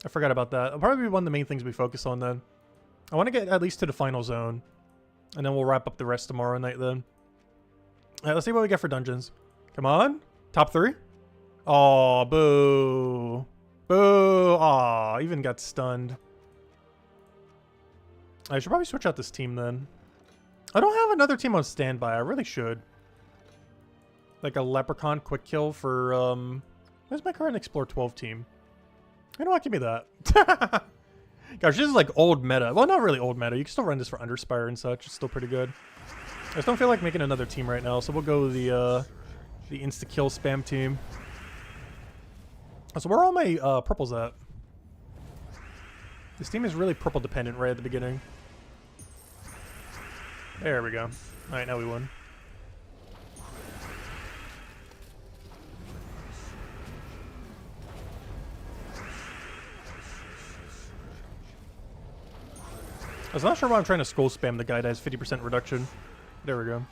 Speaker 1: I forgot about that. It'll probably be one of the main things we focus on then. I want to get at least to the final zone. And then we'll wrap up the rest tomorrow night then. Alright, let's see what we get for dungeons. Come on. Top 3. Aw, boo. Boo. Aw, even got stunned. I should probably switch out this team then. I don't have another team on standby. I really should. Like a Leprechaun quick kill for, where's my current Explore 12 team? You know what? Give me that. Gosh, this is like old meta. Well, not really old meta. You can still run this for Underspire and such. It's still pretty good. I just don't feel like making another team right now, so we'll go with the insta-kill spam team. So where are all my purples at? This team is really purple dependent right at the beginning. There we go. Alright, now we won. I was not sure why I'm trying to scroll spam the guy that has 50% reduction. There we go.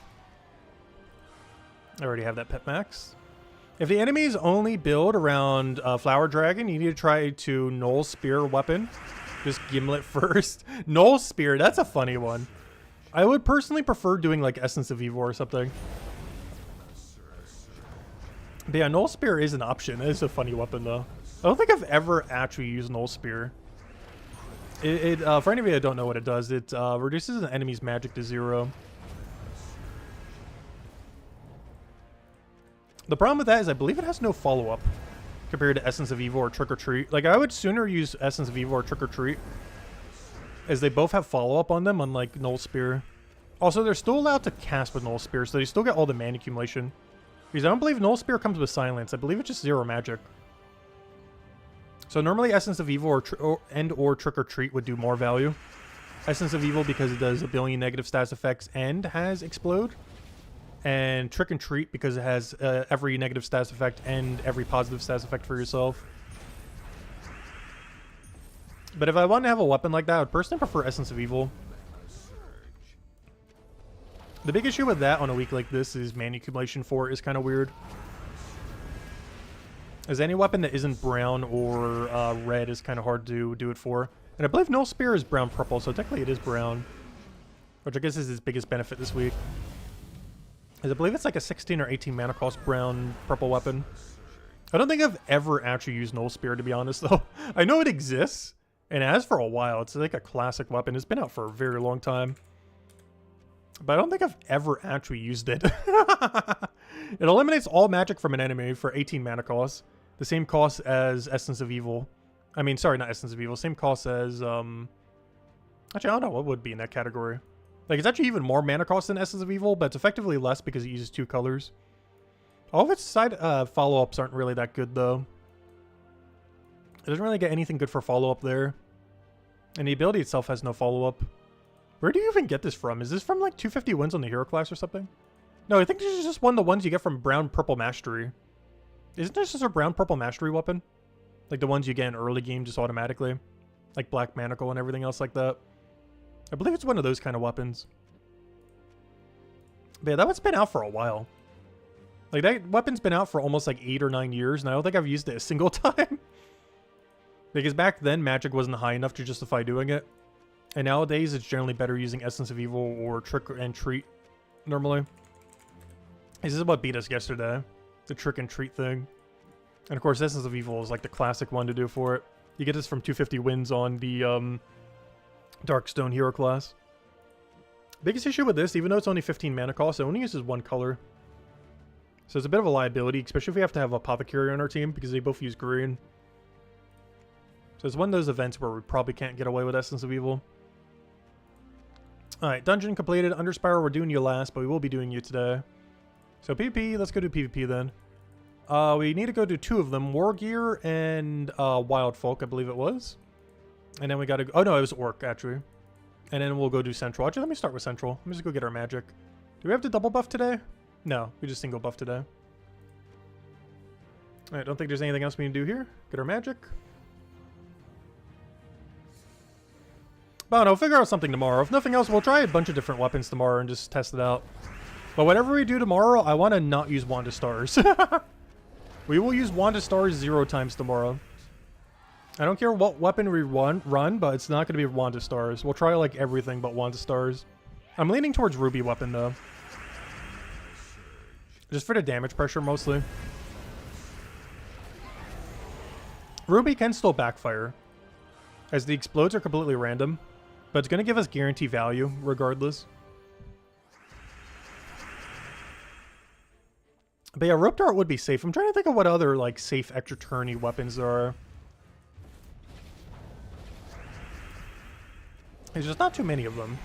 Speaker 1: I already have that pet max. If the enemies only build around Flower Dragon, you need to try to Null Spear weapon. Just Gimlet first. Null Spear, that's a funny one. I would personally prefer doing like Essence of Evil or something. But yeah, Null Spear is an option. It is a funny weapon though. I don't think I've ever actually used Null Spear. For any of you that don't know what it does, it reduces an enemy's magic to 0. The problem with that is I believe it has no follow-up compared to Essence of Evil or Trick or Treat. Like, I would sooner use Essence of Evil or Trick or Treat, as they both have follow-up on them, unlike Null Spear. Also, they're still allowed to cast with Null Spear, so they still get all the mana accumulation. Because I don't believe Null Spear comes with Silence. I believe it's just 0 magic. So normally Essence of Evil or Trick or Treat would do more value. Essence of Evil because it does a billion negative status effects and has Explode. And Trick and Treat because it has every negative status effect and every positive status effect for yourself. But if I want to have a weapon like that, I would personally prefer Essence of Evil. The big issue with that on a week like this is mana accumulation for it is kind of weird. As any weapon that isn't brown or red is kind of hard to do it for. And I believe Null Spear is brown-purple, so technically it is brown. Which I guess is his biggest benefit this week. As I believe it's like a 16 or 18 mana cost brown-purple weapon. I don't think I've ever actually used Null Spear, to be honest, though. I know it exists, and it has for a while. It's like a classic weapon. It's been out for a very long time. But I don't think I've ever actually used it. It eliminates all magic from an enemy for 18 mana cost. The same cost as Essence of Evil. I mean, sorry, not Essence of Evil. Same cost as, actually, I don't know what would be in that category. Like, it's actually even more mana cost than Essence of Evil, but it's effectively less because it uses 2 colors. All of its side follow-ups aren't really that good, though. It doesn't really get anything good for follow-up there. And the ability itself has no follow-up. Where do you even get this from? Is this from, like, 250 wins on the hero class or something? No, I think this is just one of the ones you get from Brown-Purple Mastery. Isn't this just a Brown-Purple Mastery weapon? Like the ones you get in early game just automatically? Like Black Manacle and everything else like that? I believe it's one of those kind of weapons. But yeah, that one's been out for a while. Like, that weapon's been out for almost like 8 or 9 years, and I don't think I've used it a single time. Because back then, magic wasn't high enough to justify doing it. And nowadays, it's generally better using Essence of Evil or Trick and Treat, normally. This is what beat us yesterday. The Trick and Treat thing. And of course, Essence of Evil is like the classic one to do for it. You get this from 250 wins on the Darkstone hero class. Biggest issue with this, even though it's only 15 mana cost, it only uses one color. So it's a bit of a liability, especially if we have to have Apothecary on our team, because they both use green. So it's one of those events where we probably can't get away with Essence of Evil. Alright, dungeon completed. Underspiral, we're doing you last, but we will be doing you today. So PvP, let's go do PvP then. We need to go do 2 of them. War Gear and Wild Folk, I believe it was. And then we gotta go... Oh no, it was Orc, actually. And then we'll go do Central. Actually, let me start with Central. Let me just go get our magic. Do we have to double buff today? No, we just single buff today. Alright, don't think there's anything else we need to do here. Get our magic. But no, figure out something tomorrow. If nothing else, we'll try a bunch of different weapons tomorrow and just test it out. But whatever we do tomorrow, I want to not use Wand of Stars. We will use Wand of Stars 0 times tomorrow. I don't care what weapon we run, but it's not going to be Wand of Stars. We'll try like everything but Wand of Stars. I'm leaning towards Ruby weapon though. Just for the damage pressure mostly. Ruby can still backfire, as the explodes are completely random, but it's going to give us guarantee value regardless. But yeah, Rope Dart would be safe. I'm trying to think of what other like safe extra turny weapons there are. There's just not too many of them.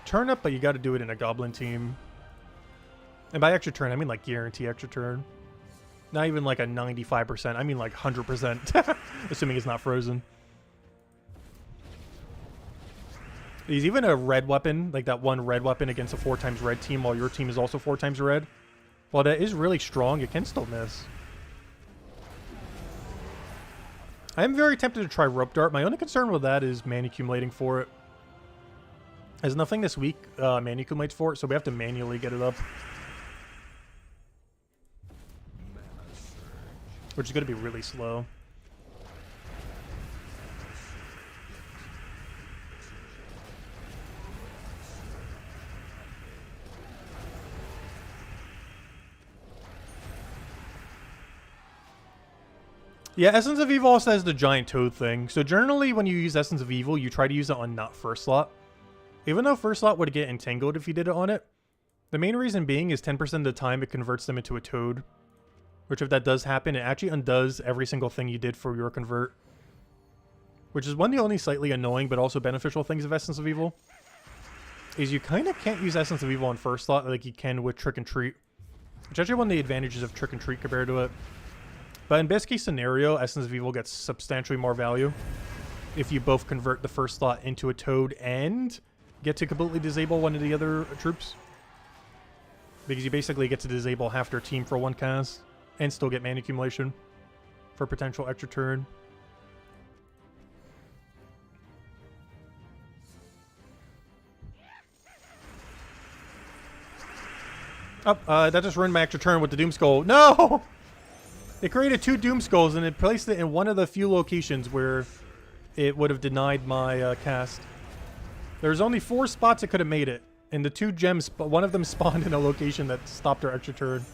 Speaker 1: Turnip, but you got to do it in a goblin team. And by extra turn, I mean like guarantee extra turn. Not even like a 95%. I mean like 100%. Assuming it's not frozen. There's even a red weapon, like that one red weapon against a 4 times red team while your team is also 4 times red. While that is really strong, it can still miss. I am very tempted to try Rope Dart. My only concern with that is mana accumulating for it. There's nothing this week mana accumulates for it, so we have to manually get it up. Which is going to be really slow. Yeah, Essence of Evil also has the giant toad thing. So generally when you use Essence of Evil, you try to use it on not first slot. Even though first slot would get entangled if you did it on it. The main reason being is 10% of the time it converts them into a toad. Which if that does happen, it actually undoes every single thing you did for your convert. Which is one of the only slightly annoying but also beneficial things of Essence of Evil. Is you kind of can't use Essence of Evil on first slot like you can with Trick and Treat. Which is actually one of the advantages of Trick and Treat compared to it. But in best case scenario, Essence of Evil gets substantially more value if you both convert the first slot into a toad and get to completely disable one of the other troops. Because you basically get to disable half their team for one cast and still get mana accumulation for potential extra turn. Oh, that just ruined my extra turn with the Doom Skull. No! It created 2 Doom Skulls and it placed it in one of the few locations where it would have denied my cast. There's only 4 spots it could have made it, and the 2 gems, one of them spawned in a location that stopped our extra turn.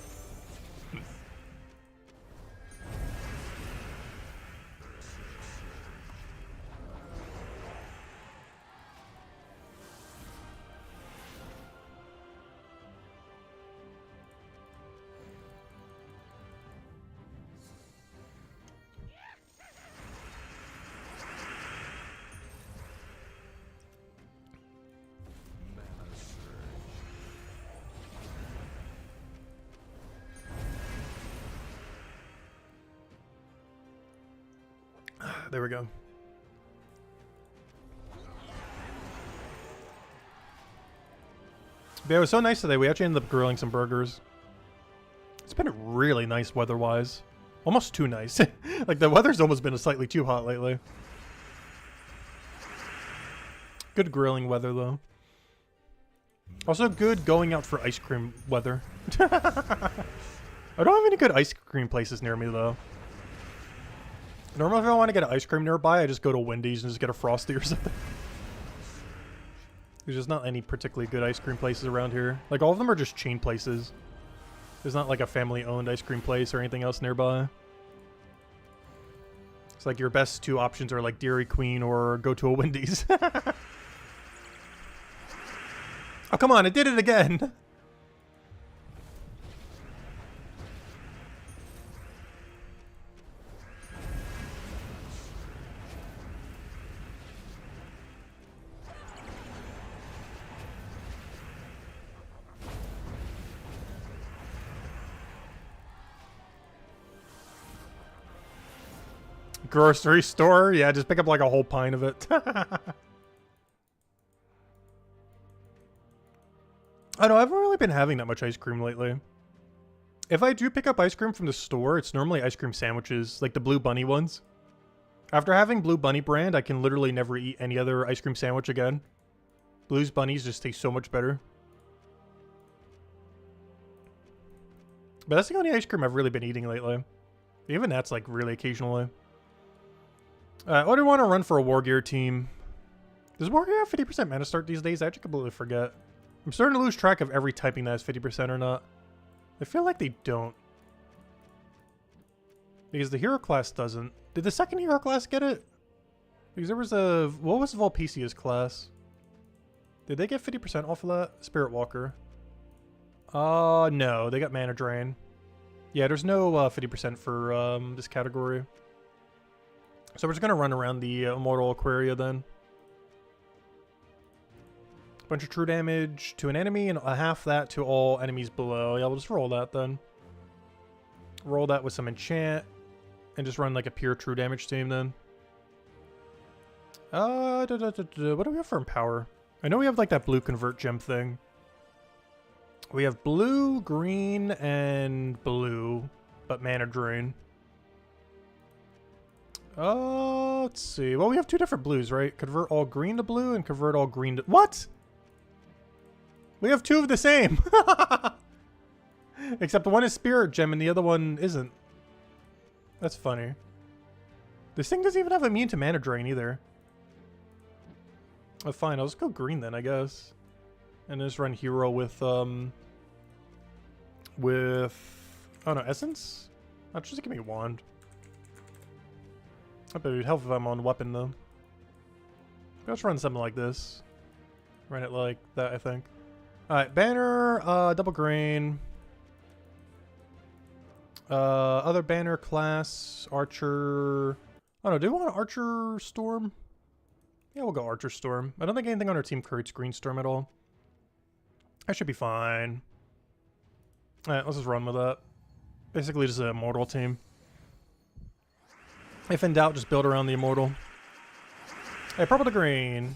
Speaker 1: There we go. But it was so nice today. We actually ended up grilling some burgers. It's been really nice weather-wise. Almost too nice. Like, the weather's almost been slightly too hot lately. Good grilling weather, though. Also good going out for ice cream weather. I don't have any good ice cream places near me, though. Normally, if I want to get an ice cream nearby, I just go to Wendy's and just get a Frosty or something. There's just not any particularly good ice cream places around here. Like, all of them are just chain places. There's not like a family-owned ice cream place or anything else nearby. It's like your best two options are like Dairy Queen or go to a Wendy's. Oh, come on, it did it again. Grocery store? Yeah, just pick up like a whole pint of it. I know, I haven't really been having that much ice cream lately. If I do pick up ice cream from the store, it's normally ice cream sandwiches, like the Blue Bunny ones. After having Blue Bunny brand, I can literally never eat any other ice cream sandwich again. Blue's Bunnies just taste so much better. But that's the only ice cream I've really been eating lately. Even that's like really occasionally. What do I want to run for a War Gear team? Does War Gear have 50% mana start these days? I actually completely forget. I'm starting to lose track of every typing that has 50% or not. I feel like they don't. Because the hero class doesn't. Did the second hero class get it? Because there was a... What was Volpicia's class? Did they get 50% off of that? Spirit Walker. No. They got Mana Drain. Yeah, there's no 50% for this category. So we're just going to run around the Immortal Aquaria then. Bunch of true damage to an enemy and a half that to all enemies below. Yeah, we'll just roll that then. Roll that with some enchant. And just run like a pure true damage team then. What do we have for Empower? I know we have like that blue convert gem thing. We have blue, green, and blue. But Mana Drain. Let's see. Well, we have two different blues, right? Convert all green to blue and convert all green to... What? We have two of the same. Except the one is Spirit Gem and the other one isn't. That's funny. This thing doesn't even have immune to Mana Drain either. Oh, fine. I'll just go green then, I guess. And just run hero with... Oh no, Essence? I'll just give me a wand. I bet it would help if I'm on weapon, though. Let's run something like this. Run it like that, I think. Alright, banner, double green. Other banner class, archer. Oh no, do we want Archer Storm? Yeah, we'll go Archer Storm. I don't think anything on our team creates Green Storm at all. I should be fine. Alright, let's just run with that. Basically just an Immortal team. If in doubt, just build around the Immortal. Hey, purple to green.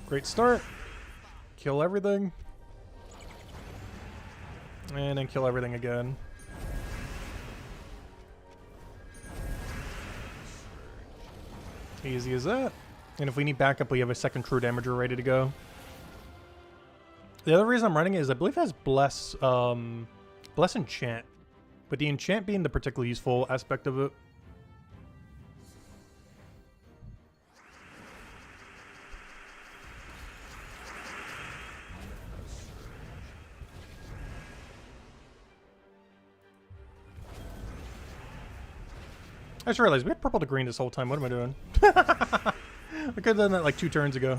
Speaker 1: Great start. Kill everything. And then kill everything again. Easy as that. And if we need backup, we have a second true damager ready to go. The other reason I'm running it is I believe it has Bless Enchant. But the Enchant being the particularly useful aspect of it. I just realized we had purple to green this whole time. What am I doing? I could have done that like 2 turns ago.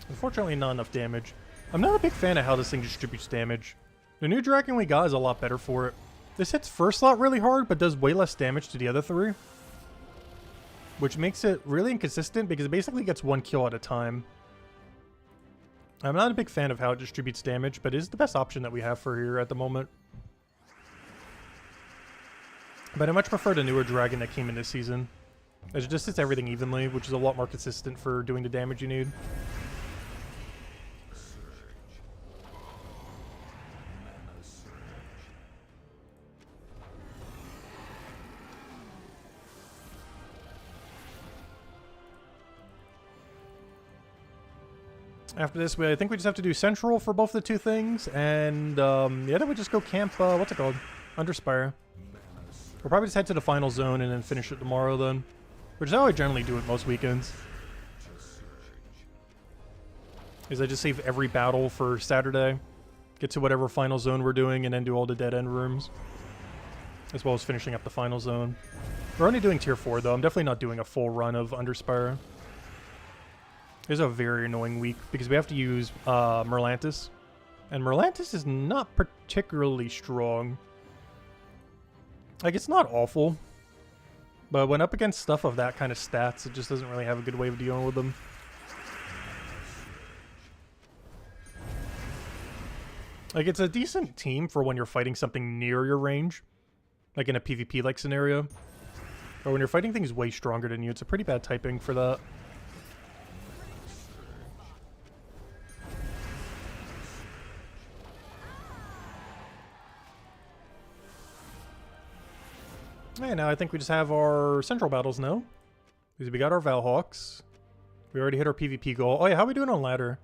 Speaker 1: Unfortunately, not enough damage. I'm not a big fan of how this thing distributes damage. The new dragon we got is a lot better for it. This hits first slot really hard, but does way less damage to the other 3. Which makes it really inconsistent because it basically gets 1 kill at a time. I'm not a big fan of how it distributes damage, but it is the best option that we have for here at the moment. But I much prefer the newer dragon that came in this season. It just hits everything evenly, which is a lot more consistent for doing the damage you need. After this, I think we just have to do Central for both the 2 things, and yeah, then we just go camp, what's it called? Underspire. We'll probably just head to the final zone and then finish it tomorrow then. Which is how I generally do it most weekends. Is I just save every battle for Saturday. Get to whatever final zone we're doing and then do all the dead end rooms. As well as finishing up the final zone. We're only doing tier 4 though. I'm definitely not doing a full run of Underspire. It's a very annoying week because we have to use Merlantis. And Merlantis is not particularly strong. Like, it's not awful. But when up against stuff of that kind of stats, it just doesn't really have a good way of dealing with them. Like, it's a decent team for when you're fighting something near your range. Like in a PvP-like scenario. But when you're fighting things way stronger than you, it's a pretty bad typing for that. Okay, now I think we just have our central battles now. Because we got our Valhawks. We already hit our PvP goal. Oh yeah, how are we doing on ladder?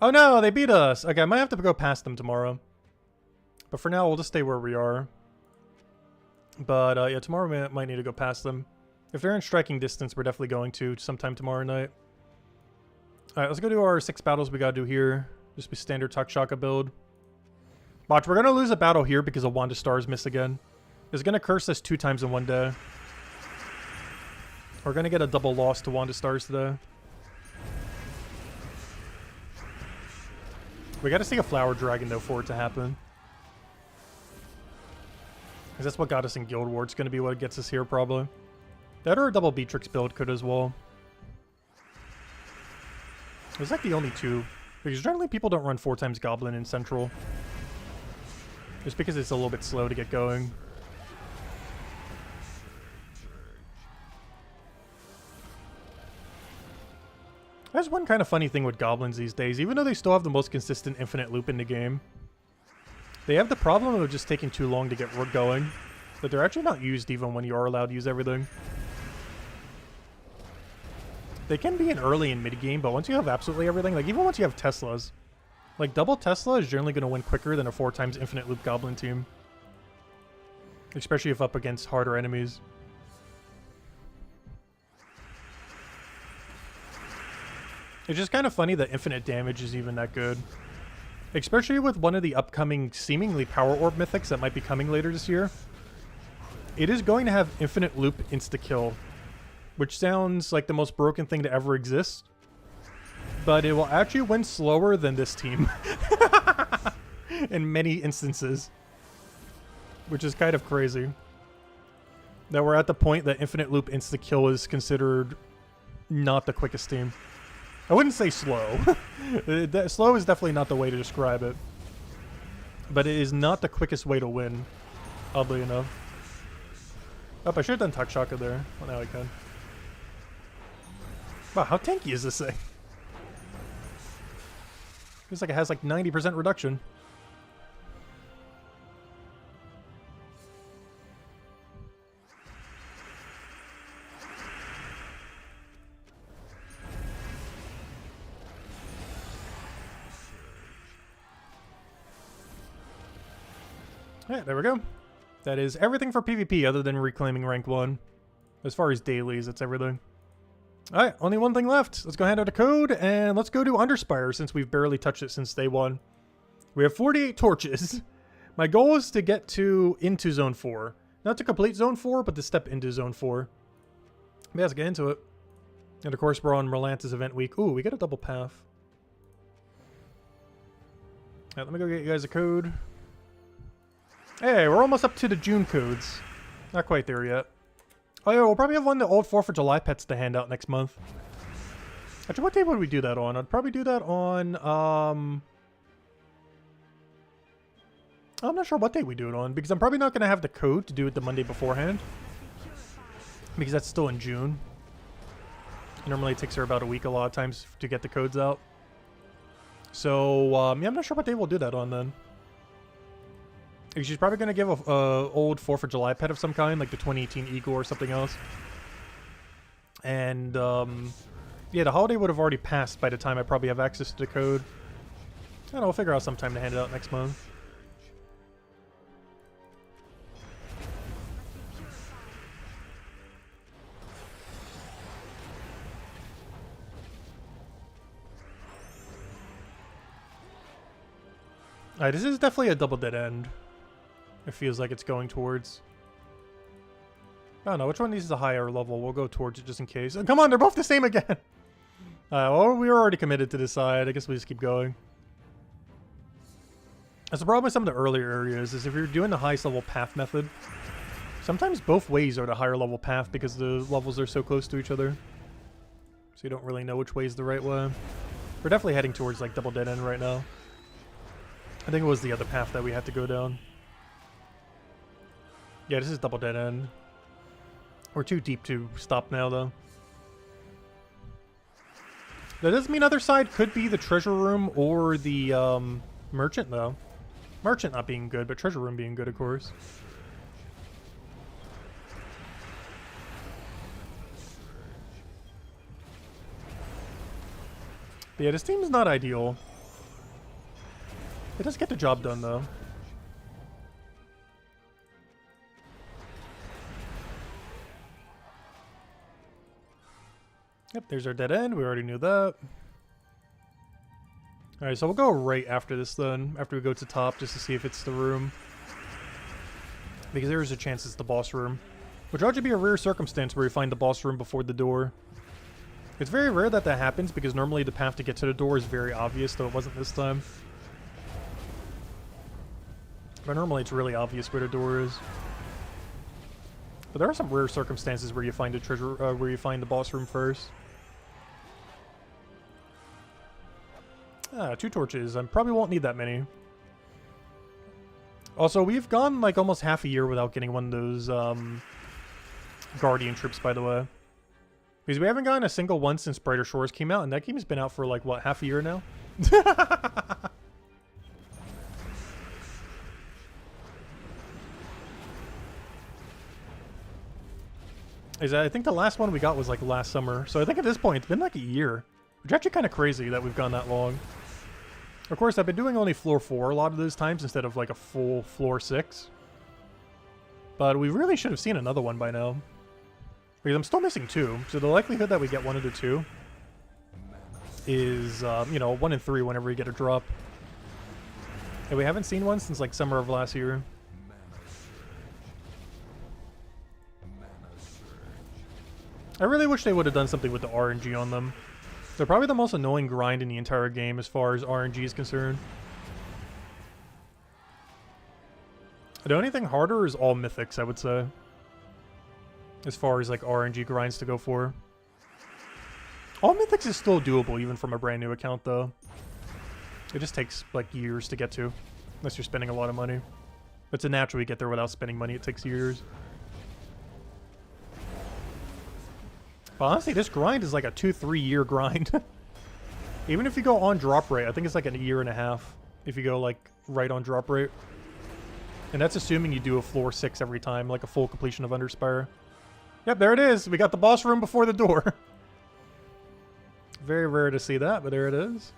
Speaker 1: Oh no, they beat us! Okay, I might have to go past them tomorrow. But for now, we'll just stay where we are. But yeah, tomorrow we might need to go past them. If they're in striking distance, we're definitely going to sometime tomorrow night. Alright, let's go do our 6 battles we gotta do here. Just be standard Takshaka build. Watch, we're gonna lose a battle here because a Wand of Stars miss again. It's gonna curse us 2 times in one day. We're gonna get a double loss to Wand of Stars today. We gotta see a Flower Dragon though for it to happen. Because that's what got us in Guild War. It's gonna be what gets us here probably. That or a double Beatrix build could as well. It's like the only 2. Because generally people don't run 4 times Goblin in Central. Just because it's a little bit slow to get going. There's one kind of funny thing with goblins these days. Even though they still have the most consistent infinite loop in the game, they have the problem of just taking too long to get going. But they're actually not used even when you are allowed to use everything. They can be in early and mid game, but once you have absolutely everything, like even once you have Teslas, like double Tesla is generally going to win quicker than a 4 times infinite loop goblin team. Especially if up against harder enemies. It's just kind of funny that infinite damage is even that good. Especially with one of the upcoming seemingly power orb mythics that might be coming later this year. It is going to have infinite loop insta-kill. Which sounds like the most broken thing to ever exist. But it will actually win slower than this team. In many instances. Which is kind of crazy. That we're at the point that infinite loop insta-kill is considered not the quickest team. I wouldn't say slow. Slow is definitely not the way to describe it. But it is not the quickest way to win, oddly enough. Oh, I should have done Takshaka there. Well, now I can. Wow, how tanky is this thing? Feels like it has like 90% reduction. Yeah, there we go. That is everything for PvP other than reclaiming rank 1. As far as dailies, that's everything. Alright, only one thing left. Let's go hand out a code and let's go do Underspire since we've barely touched it since day 1. We have 48 torches. My goal is to get into Zone 4. Not to complete Zone 4, but to step into Zone 4. Yeah, let's get into it. And of course, we're on Merlantis event week. Ooh, we got a double path. Alright, let me go get you guys a code. Hey, we're almost up to the June codes. Not quite there yet. Oh yeah, we'll probably have one of the old 4th of July pets to hand out next month. Actually, what day would we do that on? I'd probably do that on, I'm not sure what day we do it on, because I'm probably not going to have the code to do it the Monday beforehand. Because that's still in June. Normally it takes her about a week a lot of times to get the codes out. So, yeah, I'm not sure what day we'll do that on then. She's probably going to give a old 4th of July pet of some kind, like the 2018 Eagle or something else. And, yeah, the holiday would have already passed by the time I probably have access to the code. I don't know, we'll figure out some time to hand it out next month. Alright, this is definitely a double dead end. It feels like it's going towards. I don't know, which one needs a higher level? We'll go towards it just in case. Oh, come on, they're both the same again! Well, we were already committed to this side. I guess we just keep going. That's the problem with some of the earlier areas, is if you're doing the highest level path method, sometimes both ways are the higher level path because the levels are so close to each other. So you don't really know which way is the right way. We're definitely heading towards like double dead end right now. I think it was the other path that we had to go down. Yeah, this is double dead end. We're too deep to stop now though. That doesn't mean other side could be the treasure room or the merchant though. Merchant not being good, but treasure room being good, of course. But yeah, this team's not ideal. It does get the job done though. Yep, there's our dead end. We already knew that. Alright, so we'll go right after this then, after we go to top, just to see if it's the room. Because there is a chance it's the boss room. Which ought to be a rare circumstance where you find the boss room before the door. It's very rare that that happens, because normally the path to get to the door is very obvious, though it wasn't this time. But normally it's really obvious where the door is. But there are some rare circumstances where you find a treasure, where you find the boss room first. Ah, 2 torches. I probably won't need that many. Also, we've gone like almost half a year without getting one of those Guardian trips, by the way. Because we haven't gotten a single one since Brighter Shores came out, and that game's been out for like, what, half a year now? I think the last one we got was like last summer, so I think at this point it's been like a year. Which is actually kind of crazy that we've gone that long. Of course, I've been doing only floor 4 a lot of those times instead of like a full floor 6. But we really should have seen another one by now. Because I'm still missing 2, so the likelihood that we get one of the 2 is, you know, 1 in 3 whenever we get a drop. And we haven't seen one since like summer of last year. I really wish they would have done something with the RNG on them. They're probably the most annoying grind in the entire game as far as RNG is concerned. The only thing harder is all mythics, I would say. As far as like RNG grinds to go for. All mythics is still doable even from a brand new account though. It just takes like years to get to. Unless you're spending a lot of money. But to naturally get there without spending money, it takes years. But honestly, this grind is like a 2-3 year grind. Even if you go on drop rate, I think it's like a year and a half. If you go like right on drop rate. And that's assuming you do a floor 6 every time, like a full completion of Underspire. Yep, there it is. We got the boss room before the door. Very rare to see that, but there it is.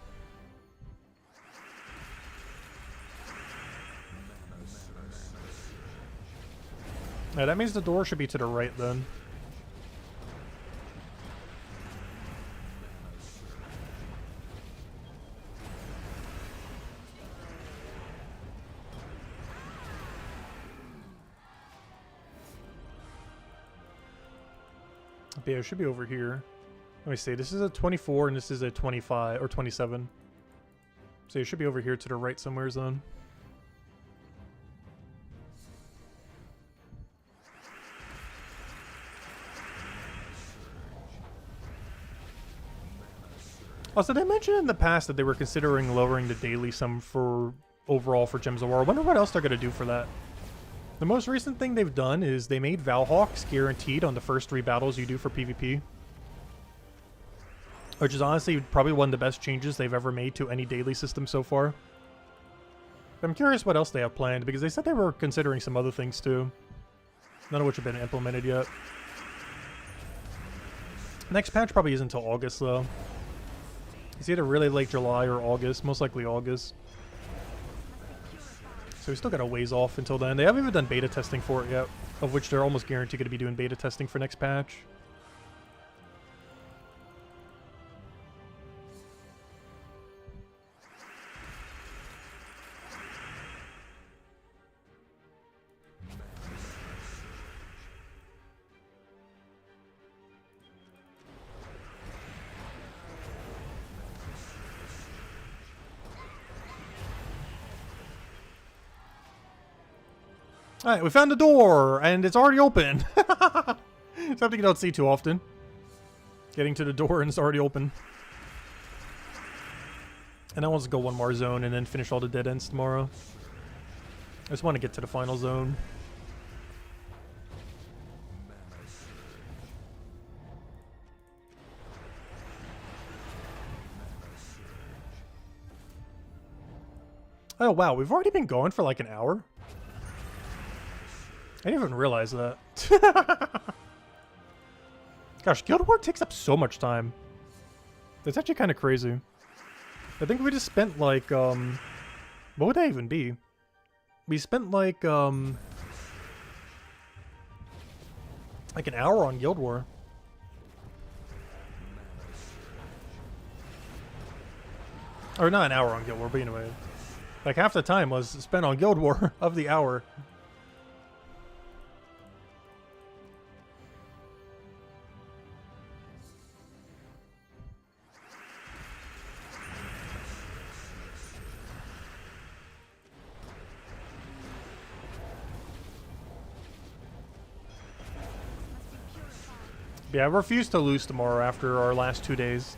Speaker 1: Yeah, that means the door should be to the right then. Yeah, it should be over here. Let me see. This is a 24 and this is a 25 or 27. So it should be over here to the right somewhere then. Also, they mentioned in the past that they were considering lowering the daily sum for overall for Gems of War. I wonder what else they're going to do for that. The most recent thing they've done is they made Valhawks guaranteed on the first 3 battles you do for PvP. Which is honestly probably one of the best changes they've ever made to any daily system so far. I'm curious what else they have planned, because they said they were considering some other things too. None of which have been implemented yet. Next patch probably isn't until August though. It's either really late July or August, most likely August. So we still got a ways off until then. They haven't even done beta testing for it yet, of which they're almost guaranteed going to be doing beta testing for next patch. Alright, we found the door, and it's already open. Something you don't see too often. Getting to the door and it's already open. And I want to go one more zone and then finish all the dead ends tomorrow. I just want to get to the final zone. Oh wow, we've already been going for like an hour? I didn't even realize that. Gosh, Guild Wars takes up so much time. That's actually kind of crazy. I think we just spent like, what would that even be? We spent like an hour on Guild War. Or not an hour on Guild War, but anyway. Like half the time was spent on Guild War of the hour. Yeah, I refuse to lose tomorrow after our last 2 days.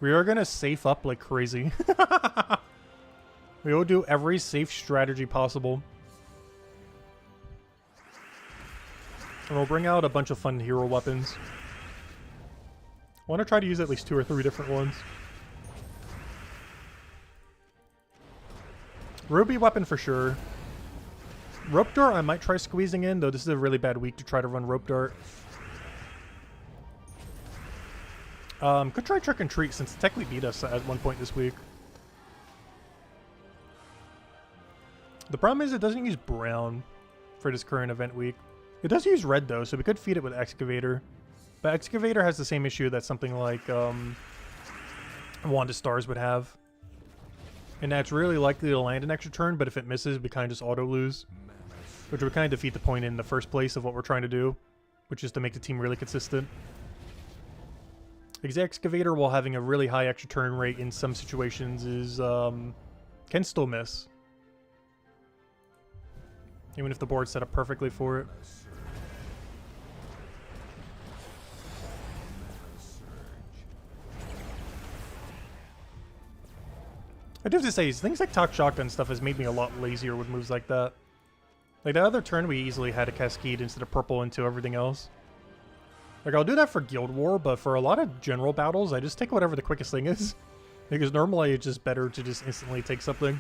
Speaker 1: We are gonna safe up like crazy. We will do every safe strategy possible. And we'll bring out a bunch of fun hero weapons. I want to try to use at least 2 or 3 different ones. Ruby weapon for sure. Rope dart I might try squeezing in, though this is a really bad week to try to run rope dart. Could try trick and treat since Tech we beat us at one point this week. The problem is it doesn't use brown for this current event week. It does use red though, so we could feed it with Excavator. But Excavator has the same issue that something like Wand of Stars would have. And that's really likely to land an extra turn, but if it misses, we kind of just auto-lose. Which would kind of defeat the point in the first place of what we're trying to do, which is to make the team really consistent. Excavator, while having a really high extra turn rate in some situations, is can still miss. Even if the board's set up perfectly for it. I do have to say, things like Talk Shotgun stuff has made me a lot lazier with moves like that. Like, the other turn we easily had a Cascade instead of purple into everything else. Like, I'll do that for Guild War, but for a lot of general battles, I just take whatever the quickest thing is. Because normally it's just better to just instantly take something.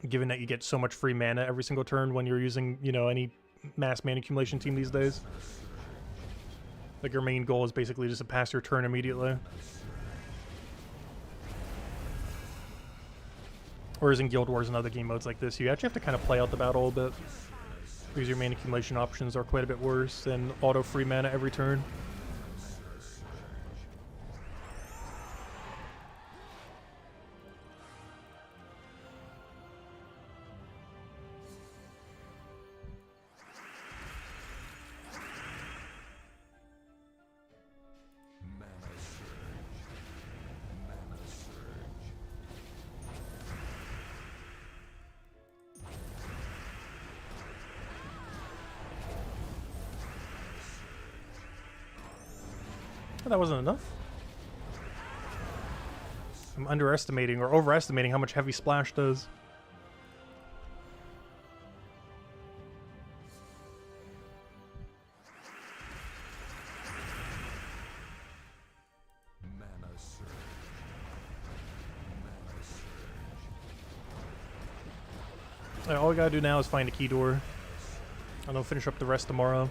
Speaker 1: Given that you get so much free mana every single turn when you're using, you know, any mass mana accumulation team these days. Like, your main goal is basically just to pass your turn immediately. Whereas in Guild Wars and other game modes like this, you actually have to kind of play out the battle a bit. Because your mana accumulation options are quite a bit worse than auto free mana every turn. That wasn't enough. I'm underestimating or overestimating how much Heavy Splash does. All we gotta do now is find a key door. And I'll finish up the rest tomorrow.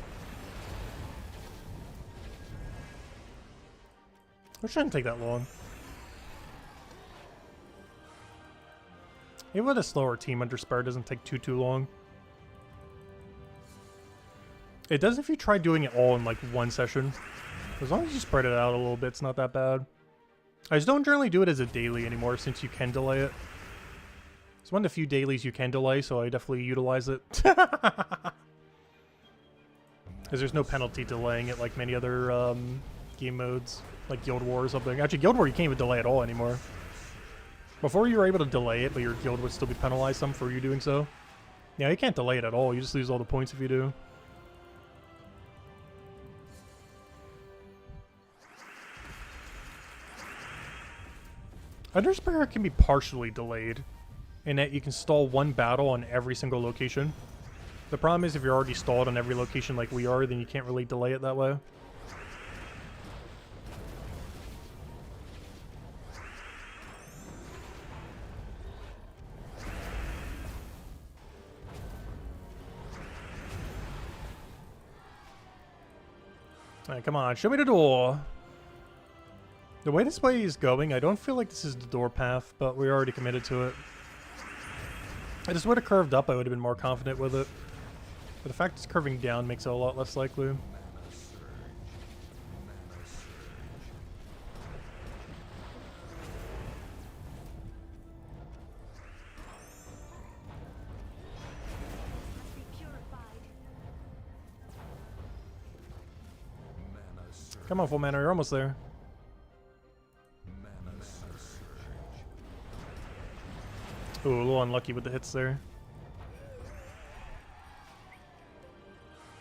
Speaker 1: Which shouldn't take that long. Even with a slower team under Spire, it doesn't take too long. It does if you try doing it all in like one session. As long as you spread it out a little bit, it's not that bad. I just don't generally do it as a daily anymore since you can delay it. It's one of the few dailies you can delay, so I definitely utilize it. Because there's no penalty to delaying it like many other game modes. Like Guild War or something. Actually, Guild War you can't even delay at all anymore. Before you were able to delay it, but your guild would still be penalized some for you doing so. Yeah, you can't delay it at all. You just lose all the points if you do. Underspirit can be partially delayed in that you can stall one battle on every single location. The problem is if you're already stalled on every location like we are, then you can't really delay it that way. Alright, come on, show me the door. The way this way is going, I don't feel like this is the door path, but we're already committed to it. I just would have curved up, I would have been more confident with it. But the fact it's curving down makes it a lot less likely. Come on, full mana, you're almost there. Ooh, a little unlucky with the hits there.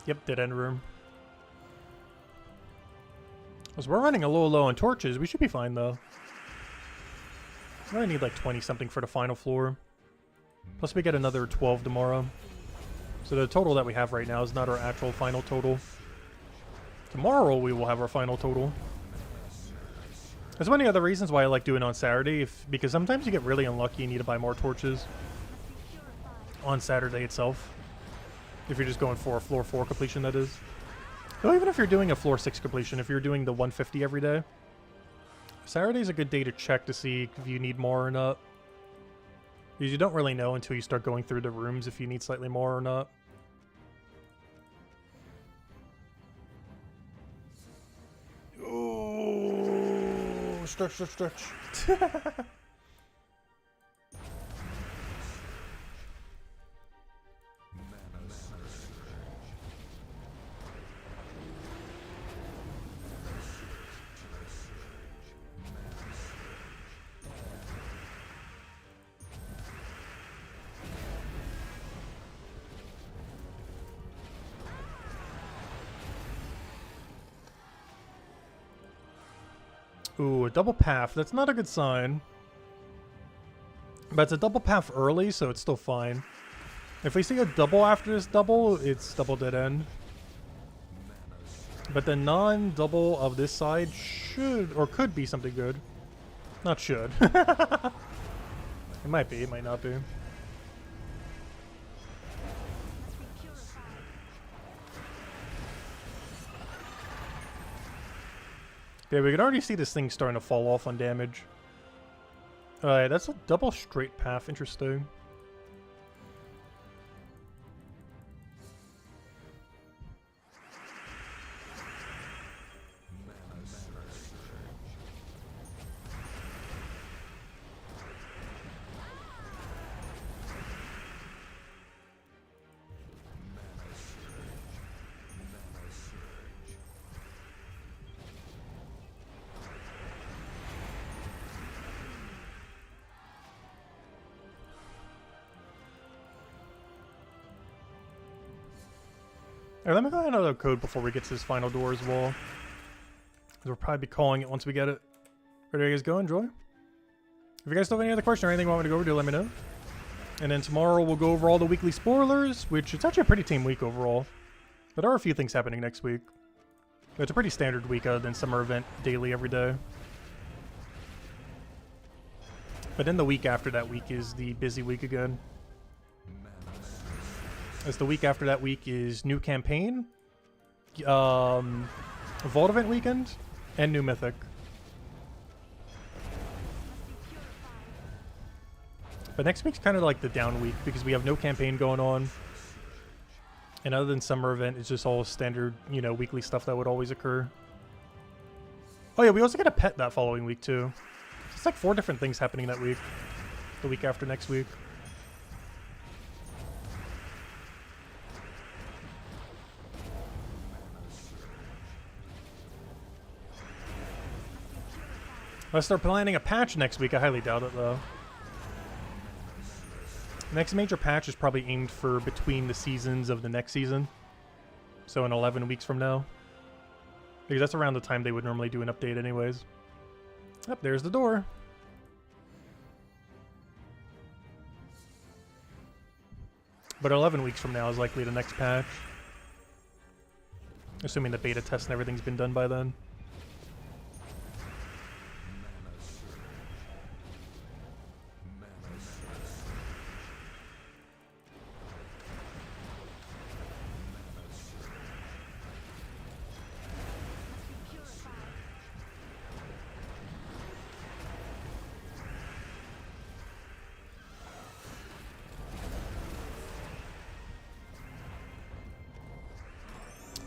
Speaker 1: Yep, dead end room. As we're running a little low on torches, we should be fine though. We only need like 20 something for the final floor. Plus we get another 12 tomorrow. So the total that we have right now is not our actual final total. Tomorrow we will have our final total. That's one of the other reasons why I like doing it on Saturday, because sometimes you get really unlucky and need to buy more torches on Saturday itself. If you're just going for a floor 4 completion, that is. Though even if you're doing a floor 6 completion, if you're doing the 150 every day, Saturday's a good day to check to see if you need more or not. Because you don't really know until you start going through the rooms if you need slightly more or not. Oh, stretch. Ooh, a double path. That's not a good sign. But it's a double path early, so it's still fine. If we see a double after this double, it's double dead end. But the non-double of this side should, or could be something good. Not should. It might be, it might not be. Yeah, we can already see this thing starting to fall off on damage. Alright, that's a double straight path. Interesting. Alright, let me go ahead and another code before we get to this final door as well. We'll probably be calling it once we get it. Where do you guys go? Enjoy. If you guys still have any other question or anything you want me to go over, do let me know. And then tomorrow we'll go over all the weekly spoilers, which it's actually a pretty tame week overall. But there are a few things happening next week. It's a pretty standard week other than summer event daily every day. But then the week after that week is the busy week again. As the week after that week is new campaign, Vault Event weekend, and new Mythic. But next week's kind of like the down week because we have no campaign going on. And other than summer event, it's just all standard, you know, weekly stuff that would always occur. Oh yeah, we also get a pet that following week too. It's like 4 different things happening that week. The week after next week. Unless they're planning a patch next week, I highly doubt it though. Next major patch is probably aimed for between the seasons of the next season. So in 11 weeks from now. Because that's around the time they would normally do an update anyways. Up there's the door. But 11 weeks from now is likely the next patch. Assuming the beta test and everything's been done by then.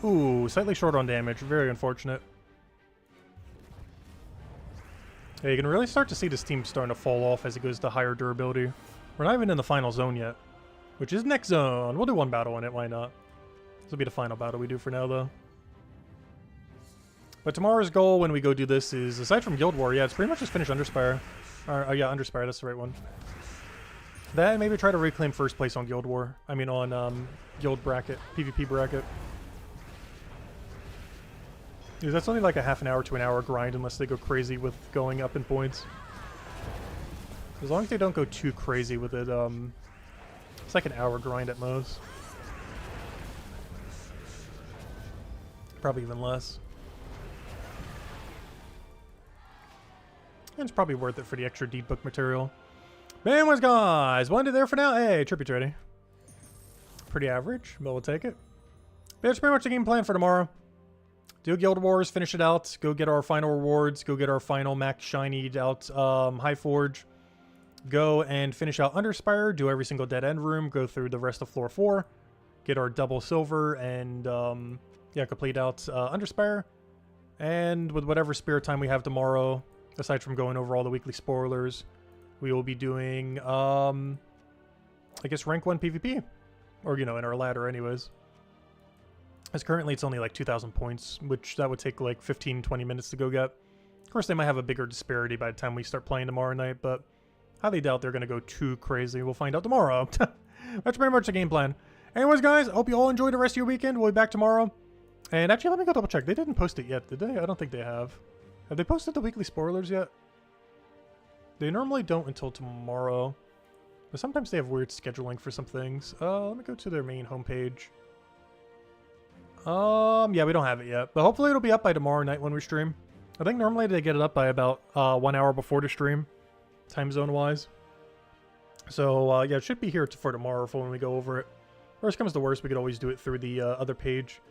Speaker 1: Ooh, slightly short on damage. Very unfortunate. Yeah, you can really start to see this team starting to fall off as it goes to higher durability. We're not even in the final zone yet, which is next zone. We'll do one battle in it, why not? This will be the final battle we do for now, though. But tomorrow's goal when we go do this is, aside from Guild War, yeah, it's pretty much just finish Underspire. Or, yeah, Underspire, that's the right one. That and maybe try to reclaim first place on Guild War. I mean, on Guild bracket, PvP bracket. Because that's only like a half an hour to an hour grind unless they go crazy with going up in points. As long as they don't go too crazy with it, it's like an hour grind at most. Probably even less. And it's probably worth it for the extra deep book material. Anyways, guys, one to there for now. Hey, tributary. Pretty average, but we'll take it. But that's pretty much the game plan for tomorrow. Do Guild Wars, finish it out, go get our final rewards, go get our final max shinied out High Forge, go and finish out Underspire, do every single dead end room, go through the rest of floor 4, get our double silver, and yeah, complete out Underspire. And with whatever spare time we have tomorrow, aside from going over all the weekly spoilers, we will be doing, I guess, rank 1 PvP. Or, you know, in our ladder anyways. As currently it's only like 2,000 points, which that would take like 15-20 minutes to go get. Of course, they might have a bigger disparity by the time we start playing tomorrow night, but highly doubt they're going to go too crazy. We'll find out tomorrow. That's pretty much the game plan. Anyways, guys, I hope you all enjoy the rest of your weekend. We'll be back tomorrow. And actually, let me go double check. They didn't post it yet, did they? I don't think they have. Have they posted the weekly spoilers yet? They normally don't until tomorrow. But sometimes they have weird scheduling for some things. Let me go to their main homepage. Yeah, we don't have it yet, but hopefully it'll be up by tomorrow night when we stream. I think normally they get it up by about 1 hour before the stream, time zone wise. So yeah, it should be here for tomorrow for when we go over it. Worst comes to worst, we could always do it through the other page,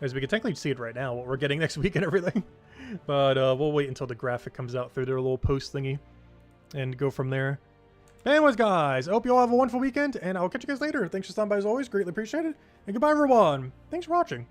Speaker 1: as we can technically see it right now, what we're getting next week and everything. But we'll wait until the graphic comes out through their little post thingy, and go from there. But anyways, guys, I hope you all have a wonderful weekend, and I'll catch you guys later. Thanks for stopping by as always, greatly appreciated. And goodbye, everyone. Thanks for watching.